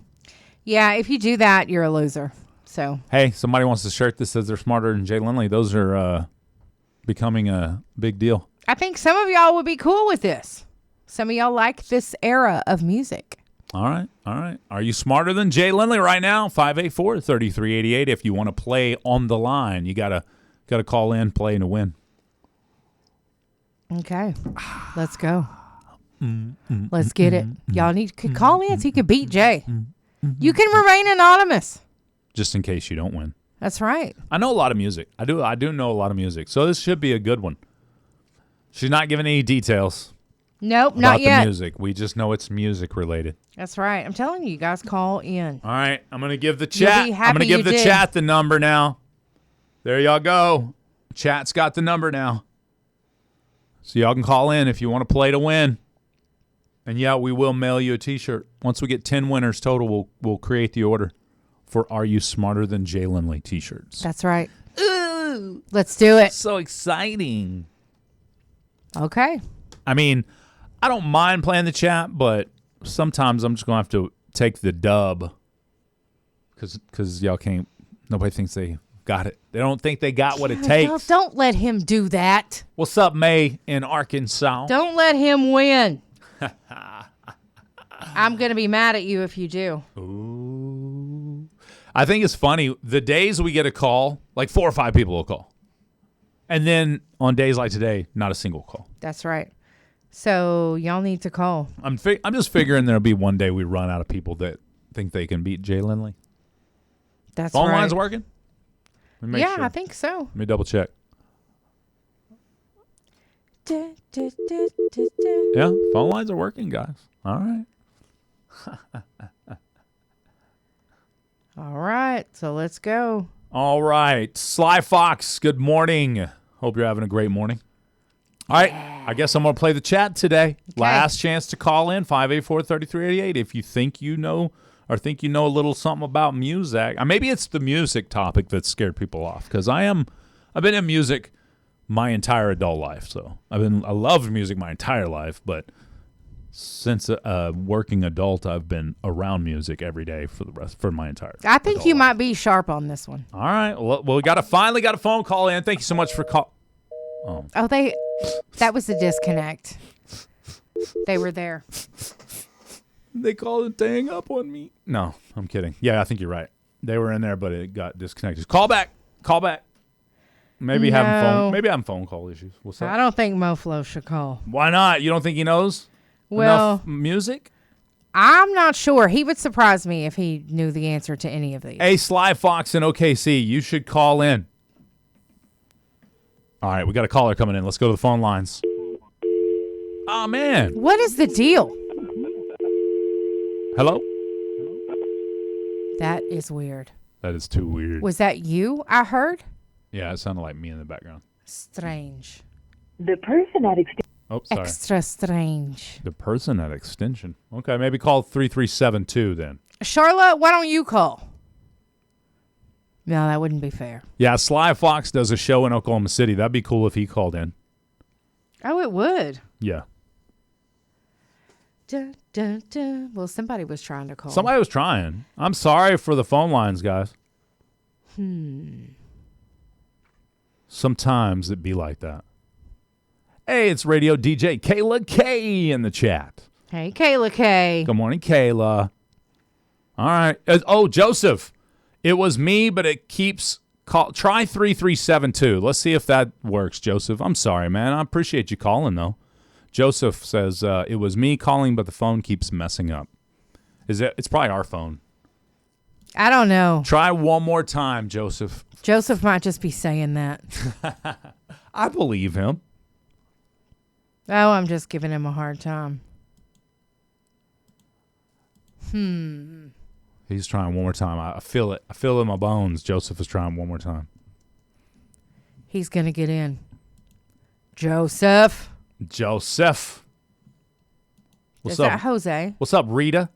Yeah, if you do that, you're a loser. So. Hey, somebody wants a shirt that says they're smarter than Jay Lindley. Those are becoming a big deal. I think some of y'all would be cool with this. Some of y'all like this era of music. All right. Are you smarter than Jay Lindley right now? 584-3388. If you want to play on the line, you gotta call in, play to win. Okay, let's go. Let's get it. Y'all could call in so you can beat Jay. You can remain anonymous. Just in case you don't win. That's right. I know a lot of music. I do know a lot of music. So this should be a good one. She's not giving any details. Nope, about not yet. the music. We just know it's music related. That's right. I'm telling you guys, call in. All right, I'm going to give the You'll chat. be I'm happy going to give you the did. chat the number now. There y'all go. Chat's got the number now. So y'all can call in if you want to play to win. And yeah, we will mail you a t-shirt. Once we get 10 winners total, we'll create the order for Are You Smarter Than Jay Lindley t-shirts. That's right. Ooh, Let's do it. so exciting. Okay. I mean, I don't mind playing the chat, but sometimes I'm just going to have to take the dub because y'all can't, nobody thinks they got it. They don't think they got what it takes. Don't let him do that. What's up, May in Arkansas? Don't let him win. I'm going to be mad at you if you do. Ooh. I think it's funny. The days we get a call, like 4 or 5 people will call. And then on days like today, not a single call. That's right. So y'all need to call. I'm just figuring there'll be one day we run out of people that think they can beat Jay Laney. That's Phone right. lines working? Let me make Yeah, sure. I think so. Let me double check. Yeah, phone lines are working, guys. All right. All right, so let's go. All right. Sly Fox, good morning. Hope you're having a great morning. All right. I guess I'm going to play the chat today. Okay. Last chance to call in, 584-3388. If you think you know or think you know a little something about music. Maybe it's the music topic that scared people off because I've been in music my entire adult life. So I loved music my entire life, but since a working adult, I've been around music every day for my entire. I think adult you life. might be sharp on this one. All right. Well, we finally got a phone call in. Thank you so much for call. Oh, that was a disconnect. They were there. They called and hang up on me. No, I'm kidding. Yeah, I think you're right. They were in there, but it got disconnected. Call back. Maybe having phone call issues. What's up? I don't think MoFlo should call. Why not? You don't think he knows enough music? I'm not sure. He would surprise me if he knew the answer to any of these. Hey, Sly Fox in OKC, you should call in. All right, we got a caller coming in. Let's go to the phone lines. Oh, man. What is the deal? Hello? That is weird. That is too weird. Was that you I heard? Yeah, it sounded like me in the background. Strange. The person at Oh, sorry. Extra strange. The person at extension. Okay, maybe call 3372 then. Charlotte, why don't you call? No, that wouldn't be fair. Yeah, Sly Fox does a show in Oklahoma City. That'd be cool if he called in. Oh, it would. Yeah. Dun, dun, dun. Well, somebody was trying to call. Somebody was trying. I'm sorry for the phone lines, guys. Sometimes it be like that. Hey, it's radio DJ Kayla K in the chat. Hey, Kayla K. Good morning, Kayla. All right. Joseph. It was me, but it keeps try 3372. Let's see if that works, Joseph. I'm sorry, man. I appreciate you calling though. Joseph says it was me calling, but the phone keeps messing up. It's probably our phone. I don't know. Try one more time, Joseph. Joseph might just be saying that. I believe him. Oh, I'm just giving him a hard time. He's trying one more time. I feel it. I feel it in my bones. Joseph is trying one more time. He's going to get in. Joseph. What's Is up? that Jose? What's up, Rita?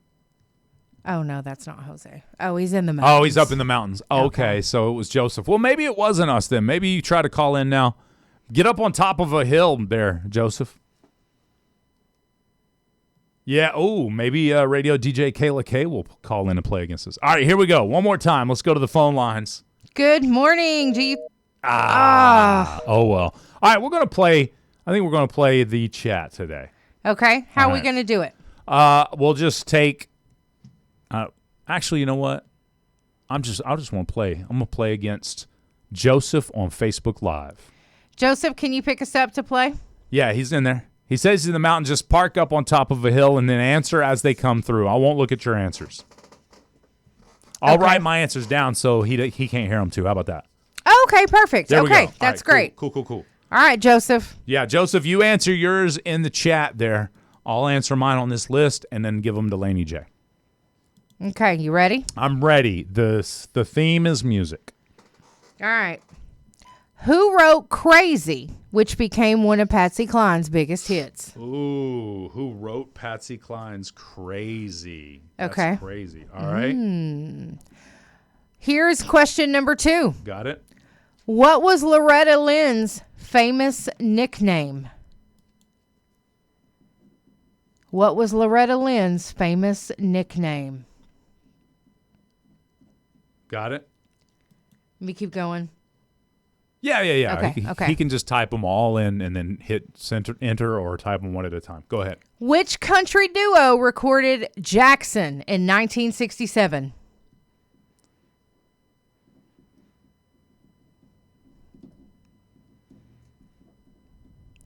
Oh, no, that's not Jose. Oh, he's in the mountains. Oh, he's up in the mountains. Okay, so it was Joseph. Well, maybe it wasn't us then. Maybe you try to call in now. Get up on top of a hill there, Joseph. Yeah, maybe radio DJ Kayla K will call in and play against us. All right, here we go. One more time. Let's go to the phone lines. Good morning. Do you... Oh, well. All right, we're going to play. I think we're going to play the chat today. Okay, how All are we right. going to do it? We'll just take. Actually, you know what? I just want to play. I'm going to play against Joseph on Facebook Live. Joseph, can you pick us up to play? Yeah, he's in there. He says he's in the mountain. Just park up on top of a hill and then answer as they come through. I won't look at your answers. I'll write my answers down so he can't hear them too. How about that? Okay, perfect. There we Okay, go. that's All right, great. Cool. All right, Joseph. Yeah, Joseph, you answer yours in the chat there. I'll answer mine on this list and then give them to Laney J. Okay, you ready? I'm ready. The theme is music. All right. Who wrote Crazy, which became one of Patsy Cline's biggest hits? Ooh, who wrote Patsy Cline's Crazy? That's Okay. crazy. All right. Here's question number 2. Got it? What was Loretta Lynn's famous nickname? What was Loretta Lynn's famous nickname? Got it? Let me keep going. Yeah. Okay, okay. He can just type them all in and then hit enter or type them one at a time. Go ahead. Which country duo recorded Jackson in 1967?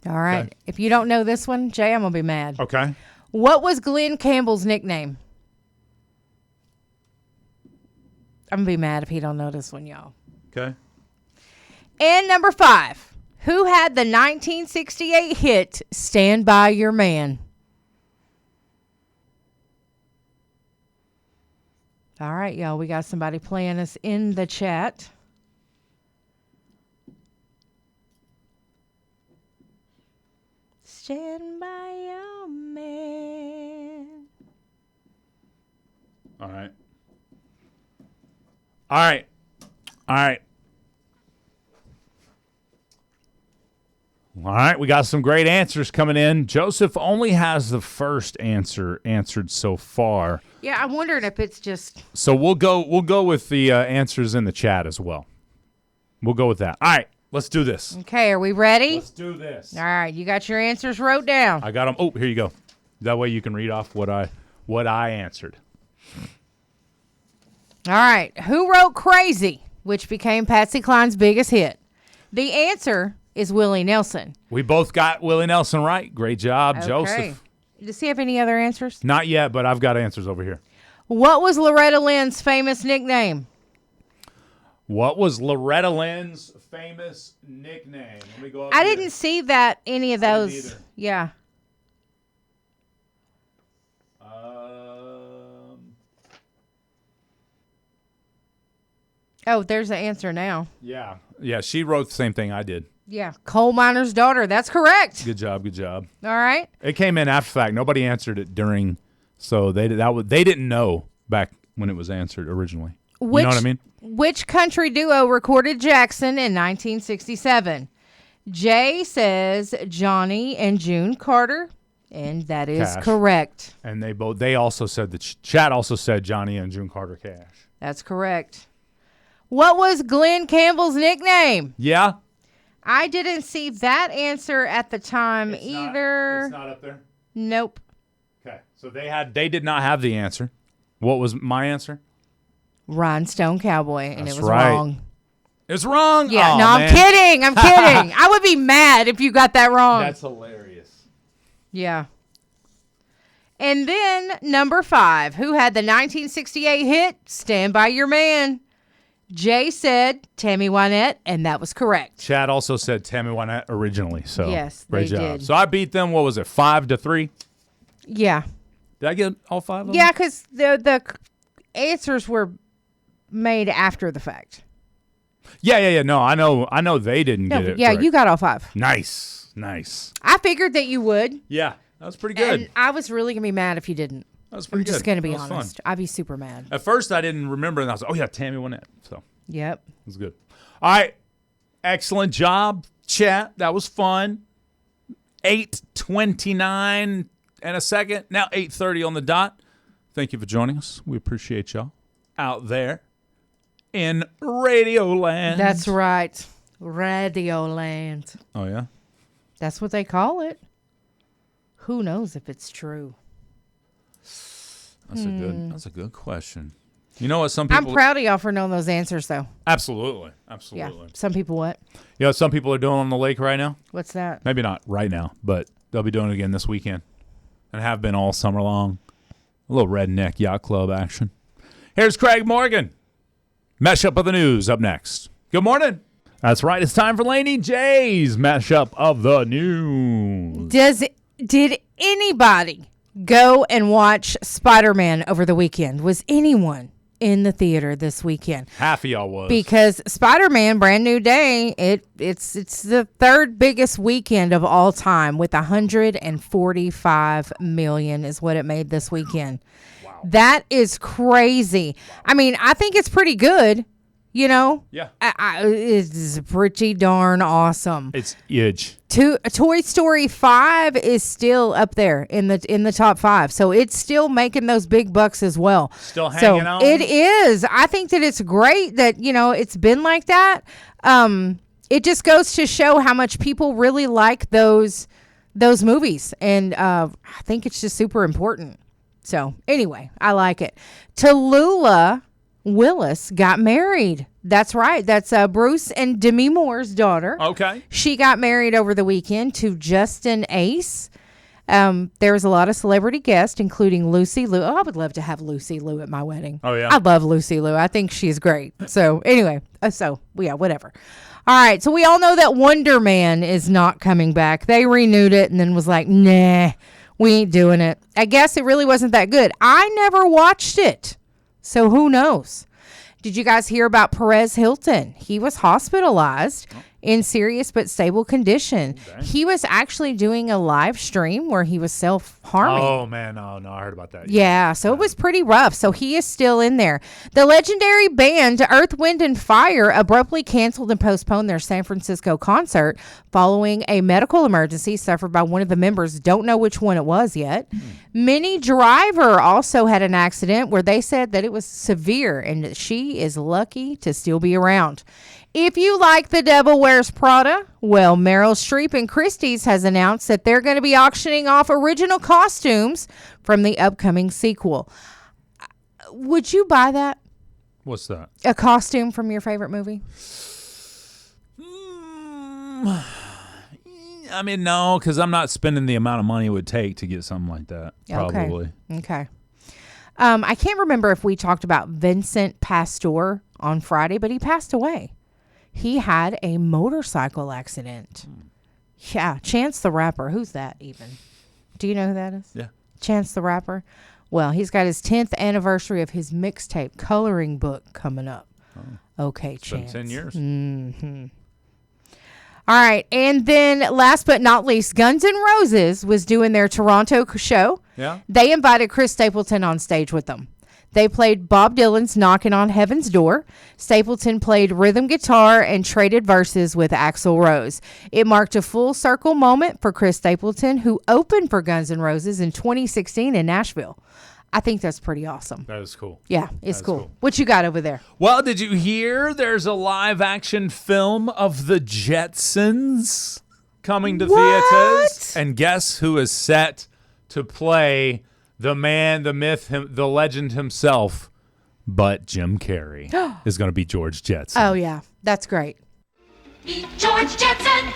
All right. Okay. If you don't know this one, Jay, I'm going to be mad. Okay. What was Glenn Campbell's nickname? I'm going to be mad if he don't know this one, y'all. Okay. And number 5. Who had the 1968 hit Stand By Your Man? All right, y'all. We got somebody playing us in the chat. Stand by your man. All right. All right. All right. All right, we got some great answers coming in. Joseph only has the first answer answered so far. Yeah, I'm wondering if it's just... So we'll go with the answers in the chat as well. We'll go with that. All right, let's do this. Okay, are we ready? Let's do this. All right, you got your answers wrote down. I got them. Oh, here you go. That way you can read off what I answered. All right, who wrote Crazy, which became Patsy Cline's biggest hit? The answer is Willie Nelson. We both got Willie Nelson right. Great job, Okay. Joseph. Does he have any other answers? Not yet, but I've got answers over here. What was Loretta Lynn's famous nickname? What was Loretta Lynn's famous nickname? Let me go up I here. didn't see that any of I didn't those. either. Yeah. Oh, there's the answer now. Yeah. Yeah, she wrote the same thing I did. Yeah, coal miner's daughter. That's correct. Good job, good job. All right. It came in after the fact. Nobody answered it during, so they didn't know back when it was answered originally. You know what I mean? Which country duo recorded Jackson in 1967? Jay says Johnny and June Carter, and that is Cash. correct. And they also said the chat also said Johnny and June Carter Cash. That's correct. What was Glenn Campbell's nickname? Yeah. I didn't see that answer at the time either. It's not up there. Nope. Okay. So they did not have the answer. What was my answer? Rhinestone Cowboy, and That's it was right. wrong. It's wrong. Yeah, Aw, no, I'm man. kidding. I'm kidding. I would be mad if you got that wrong. That's hilarious. Yeah. And then number 5, who had the 1968 hit Stand By Your Man? Jay said Tammy Wynette, and that was correct. Chat also said Tammy Wynette originally. So Yes, great they job. did. So I beat them. What was it? 5-3. Yeah. Did I get all 5 of them? Yeah, because the answers were made after the fact. Yeah. No, I know they didn't No, get it. yeah, correct. you got all 5. Nice. I figured that you would. Yeah, that was pretty good. And I was really going to be mad if you didn't. That was I'm pretty good. just going to be That was honest. fun. I'd be super mad. At first, I didn't remember, and I was like, oh, yeah, Tammy Wynette. So Yep. it was good. All right. Excellent job, chat. That was fun. 8:29 and a second. Now 8:30 on the dot. Thank you for joining us. We appreciate y'all out there in Radio Land. That's right. Radioland. Oh, yeah? That's what they call it. Who knows if it's true? That's a good question. You know what? Some people. I'm proud of y'all for knowing those answers, though. Absolutely. Yeah. Some people what? You know, some people are doing on the lake right now. What's that? Maybe not right now, but they'll be doing it again this weekend and have been all summer long. A little redneck yacht club action. Here's Craig Morgan. Mashup of the news up next. Good morning. That's right. It's time for Laney J's Mashup of the news. Did anybody go and watch Spider-Man over the weekend? Was anyone in the theater this weekend? Half of y'all was. Because Spider-Man Brand New Day, it's the third biggest weekend of all time with 145 million is what it made this weekend. Wow. That is crazy. I mean, I think it's pretty good, you know? Yeah. It's pretty darn awesome. It's huge. Toy Story 5 is still up there in the top 5. So it's still making those big bucks as well. Still hanging on? It is. I think that it's great that, you know, it's been like that. It just goes to show how much people really like those movies. And I think it's just super important. So anyway, I like it. Tallulah Willis got married That's right. That's Bruce and Demi Moore's daughter. Okay. She got married over the weekend to Justin Ace. There was a lot of celebrity guests, including Lucy Liu. Oh, I would love to have Lucy Liu at my wedding. Oh, yeah. I love Lucy Liu. I think she's great. So anyway, whatever. All right. So we all know that Wonder Man is not coming back. They renewed it and then was like, nah, we ain't doing it. I guess it really wasn't that good. I never watched it. So who knows? Did you guys hear about Perez Hilton? He was hospitalized in serious but stable condition. Okay. He was actually doing a live stream where he was self-harming. Oh, man. Oh, no, I heard about that. Yeah, so it was pretty rough. So he is still in there. The legendary band Earth, Wind, and Fire abruptly canceled and postponed their San Francisco concert following a medical emergency suffered by one of the members. Don't know which one it was yet. Minnie Driver also had an accident where they said that it was severe and that she is lucky to still be around. If you like The Devil Wears Prada, well, Meryl Streep and Christie's has announced that they're going to be auctioning off original costumes from the upcoming sequel. Would you buy that? What's that? A costume from your favorite movie? I mean, no, because I'm not spending the amount of money it would take to get something like that, probably. Okay. I can't remember if we talked about Vincent Pastore on Friday, but he passed away. He had a motorcycle accident. Yeah, Chance the Rapper. Who's that even? Do you know who that is? Yeah. Chance the Rapper. Well, he's got his 10th anniversary of his mixtape coloring book coming up. Oh. Okay, Chance. Been 10 years. Mm-hmm. All right, and then last but not least, Guns N' Roses was doing their Toronto show. Yeah. They invited Chris Stapleton on stage with them. They played Bob Dylan's Knocking on Heaven's Door. Stapleton played rhythm guitar and traded verses with Axl Rose. It marked a full circle moment for Chris Stapleton, who opened for Guns N' Roses in 2016 in Nashville. I think that's pretty awesome. That is cool. Yeah, it's cool. What you got over there? Well, did you hear there's a live action film of the Jetsons coming to theaters? And guess who is set to play the man, the myth, the legend himself, but Jim Carrey is going to be George Jetson. Oh, yeah. That's great. Meet George Jetson.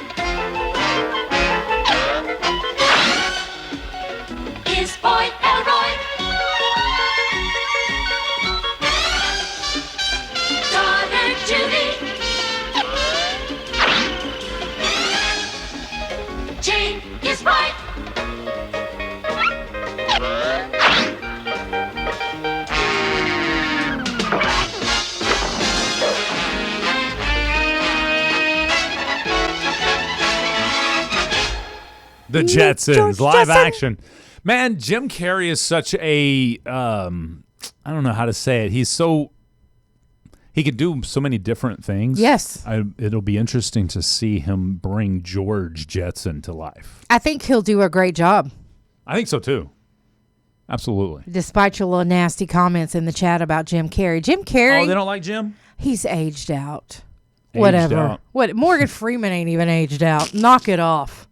His boy Elroy. Daughter Judy. Jane, his wife. The Jetsons, live action. Man, Jim Carrey is such a, I don't know how to say it. He could do so many different things. Yes. It'll be interesting to see him bring George Jetson to life. I think he'll do a great job. I think so, too. Absolutely. Despite your little nasty comments in the chat about Jim Carrey. Jim Carrey. Oh, they don't like Jim? He's aged out. Whatever. What? Morgan Freeman ain't even aged out. Knock it off.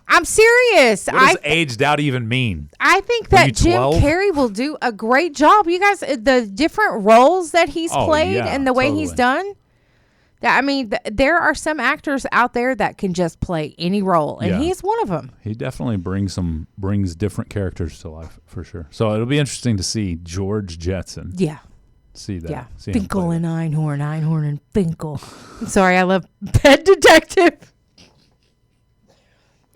I'm serious. What does aged out even mean? I think that Jim Carrey will do a great job. You guys, the different roles that he's played and the way he's done. I mean, there are some actors out there that can just play any role, and he's one of them. He definitely brings different characters to life, for sure. So it'll be interesting to see George Jetson. Yeah. See that. Yeah. Finkel and Einhorn and Finkel. I'm sorry, I love Pet Detective.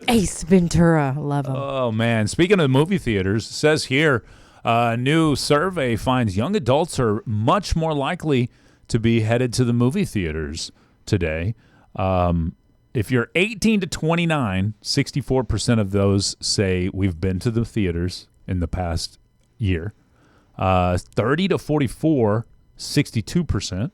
Ace Ventura. Love him. Oh, man. Speaking of movie theaters, it says here, a new survey finds young adults are much more likely to be headed to the movie theaters today. If you're 18 to 29, 64% of those say we've been to the theaters in the past year. 30 to 44, 62%.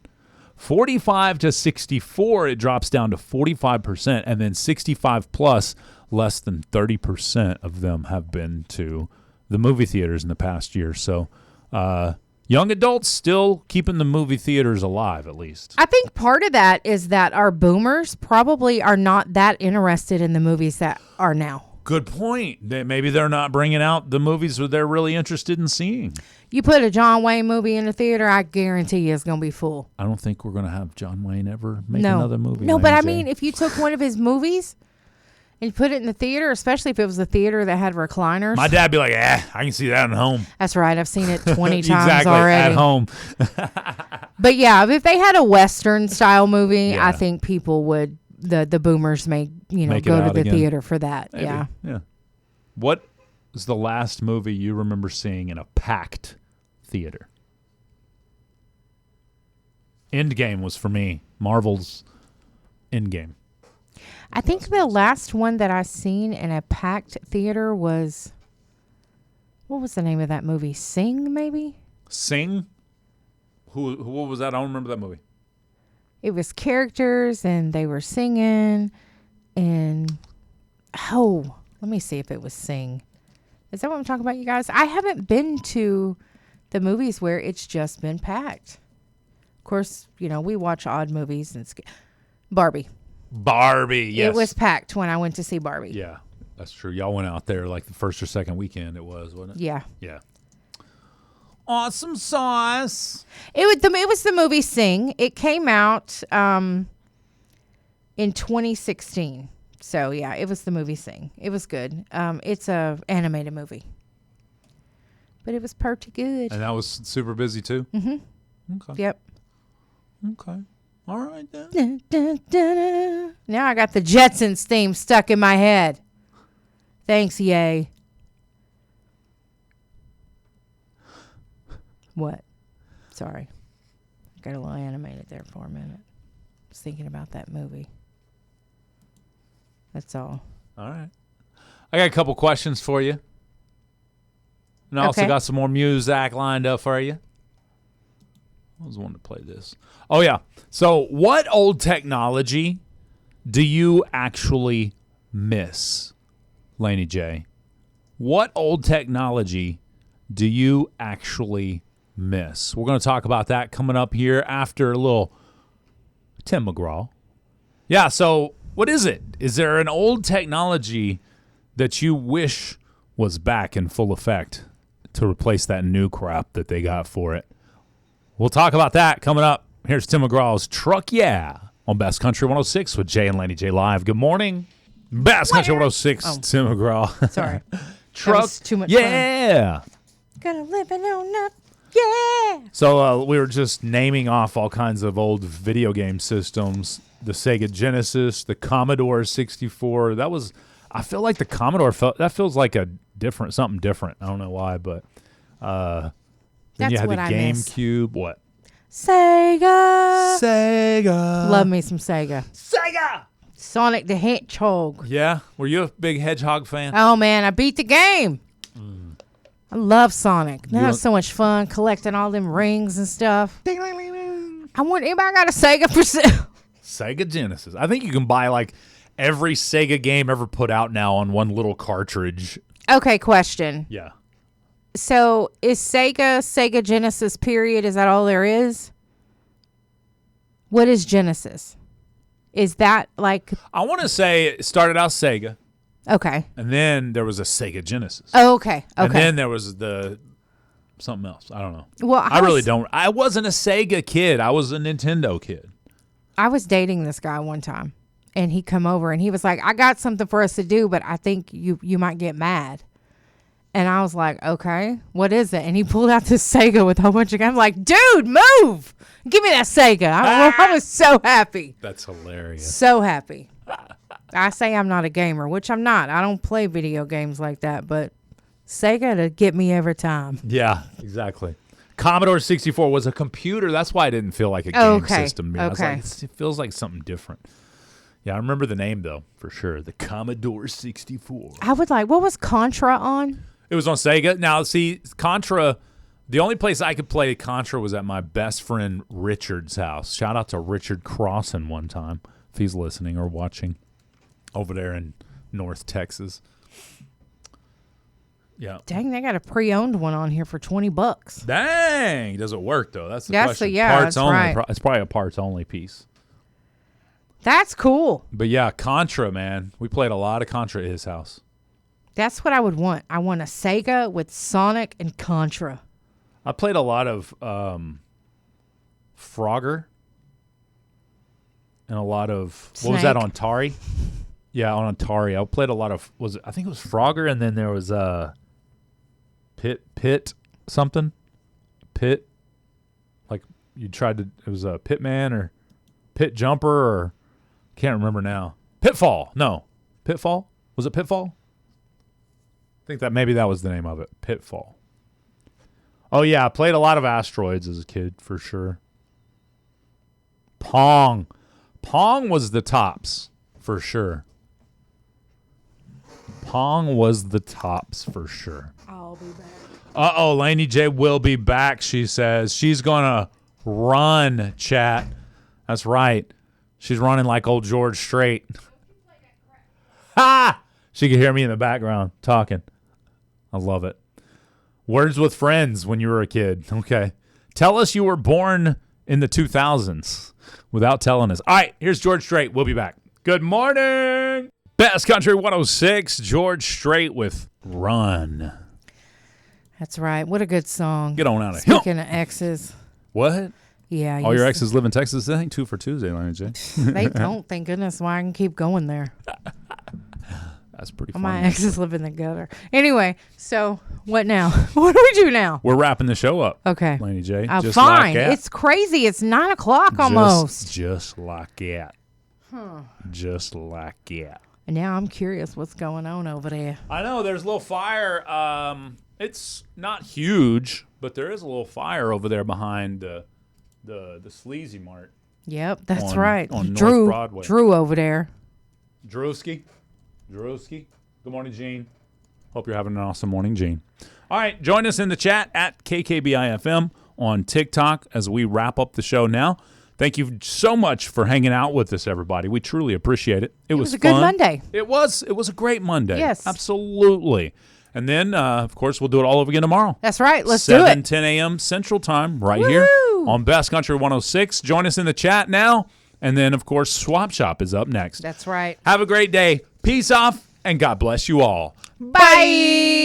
45 to 64, it drops down to 45%. And then 65 plus, less than 30% of them have been to the movie theaters in the past year. So young adults still keeping the movie theaters alive, at least. I think part of that is that our boomers probably are not that interested in the movies that are now. Good point. Maybe they're not bringing out the movies that they're really interested in seeing. You put a John Wayne movie in the theater, I guarantee you it's going to be full. I don't think we're going to have John Wayne ever make another movie. No, but I mean, if you took one of his movies and you put it in the theater, especially if it was a theater that had recliners. My dad'd be like, I can see that at home. That's right. I've seen it 20 times exactly, already. at home. But yeah, if they had a Western style movie, Yeah. I think people would, the boomers may, Make it go to out the again. theater for that. Maybe. Yeah. Yeah. What is the last movie you remember seeing in a packed theater? Endgame was for me. Marvel's Endgame. I think the last one that I seen in a packed theater was, what was the name of that movie? Sing, maybe? Sing? Who? What was that? I don't remember that movie. It was characters and they were singing and, let me see if it was Sing. Is that what I'm talking about, you guys? I haven't been to the movies where it's just been packed. Of course, we watch odd movies and Barbie. Barbie, yes. It was packed when I went to see Barbie. Yeah, that's true. Y'all went out there like the first or second weekend it was, wasn't it? Yeah. Yeah. Awesome sauce. It was the movie Sing. It came out in 2016. So yeah, it was the movie Sing. It was good. It's a animated movie, but it was pretty good. And that was super busy too? Mm-hmm. Okay. Yep. Okay. All right then. Dun, dun, dun, dun. Now I got the Jetsons theme stuck in my head. Thanks, yay. What? Sorry. Got a little animated there for a minute. Was thinking about that movie. That's all. All right. I got a couple questions for you. And I also Okay. got some more music lined up for you. I was wanting to play this. Oh, yeah. So what old technology do you actually miss, Laney J? What old technology do you actually miss? We're going to talk about that coming up here after a little Tim McGraw. Yeah, so what is it? Is there an old technology that you wish was back in full effect to replace that new crap that they got for it? We'll talk about that coming up. Here's Tim McGraw's Truck Yeah on Best Country 106 with Jay and Laney J live. Good morning. Best Country 106, Tim McGraw. Sorry. Truck was too much Yeah. Gonna live it on up. Yeah. So we were just naming off all kinds of old video game systems. The Sega Genesis, the Commodore 64. I feel like the Commodore feels like something different. I don't know why, but then That's you had what the I miss. GameCube. What? Sega. Sega. Love me some Sega. Sega. Sonic the Hedgehog. Yeah. Were you a big Hedgehog fan? Oh man, I beat the game. I love Sonic. That was so much fun collecting all them rings and stuff. I want anybody got a Sega for sale? Sega Genesis. I think you can buy like every Sega game ever put out now on one little cartridge. Okay, question. Yeah. So is Sega Genesis period? Is that all there is? What is Genesis? Is that like... I want to say it started out Sega, Okay. and then there was a Sega Genesis. Oh, okay. And Okay. then there was something else. I don't know. Well, I really don't. I wasn't a Sega kid. I was a Nintendo kid. I was dating this guy one time, and he come over, and he was like, I got something for us to do, but I think you might get mad. And I was like, okay, what is it? And he pulled out this Sega with a whole bunch of guys. I'm like, dude, move. Give me that Sega. I was so happy. That's hilarious. So happy. I say I'm not a gamer, which I'm not. I don't play video games like that, but Sega to get me every time. Yeah, exactly. Commodore 64 was a computer. That's why it didn't feel like a game system to me. I was like, it feels like something different. Yeah, I remember the name, though, for sure. The Commodore 64. I would like, what was Contra on? It was on Sega. Now, see, Contra, the only place I could play Contra was at my best friend Richard's house. Shout out to Richard Crossan one time, if he's listening or watching over there in North Texas. Yeah. Dang, they got a pre-owned one on here for $20. Dang. Does it work, though? That's the That's question. the- yeah, parts that's only. right. It's probably a parts-only piece. That's cool. But, yeah, Contra, man. We played a lot of Contra at his house. That's what I would want. I want a Sega with Sonic and Contra. I played a lot of Frogger and a lot of what was that on Atari? Yeah, on Atari. I played a lot of I think it was Frogger, and then there was Pit something. Pit, like you tried to. It was a Pitman or Pit Jumper or can't remember now. Pitfall. No, Pitfall. Was it Pitfall? I think that maybe that was the name of it. Pitfall. Oh yeah, I played a lot of Asteroids as a kid for sure. Pong was the tops for sure. Pong was the tops for sure. I'll be back. Uh-oh, Laney J will be back, she says. She's going to run, chat. That's right. She's running like old George Strait. Ha! She could hear me in the background talking. I love it. Words with friends when you were a kid. Okay. Tell us you were born in the 2000s without telling us. All right, here's George Strait. We'll be back. Good morning. Best Country 106, George Strait with Run. That's right. What a good song. Get on out of here. Speaking of exes. What? Yeah. All your exes live in Texas? That ain't 2 for Tuesday, Laney J. They don't, thank goodness. Why I can keep going there. That's pretty funny. My exes live in the gutter. Anyway, so what now? What do we do now? We're wrapping the show up. Okay. Laney J. Fine. Like it's crazy. It's 9 o'clock almost. Just like that. Just like that. And now I'm curious what's going on over there. I know there's a little fire. It's not huge, but there is a little fire over there behind the Sleazy Mart. Yep, that's on, right. On Drew, North Broadway. Drew over there. Drewski. Good morning, Gene. Hope you're having an awesome morning, Gene. All right, join us in the chat at KKBI FM on TikTok as we wrap up the show now. Thank you so much for hanging out with us, everybody. We truly appreciate it. It was a fun. good Monday. It was a great Monday. Yes. Absolutely. And then, of course, we'll do it all over again tomorrow. That's right. Let's do it. 10 a.m. Central Time right here on Best Country 106. Join us in the chat now. And then, of course, Swap Shop is up next. That's right. Have a great day. Peace off, and God bless you all. Bye.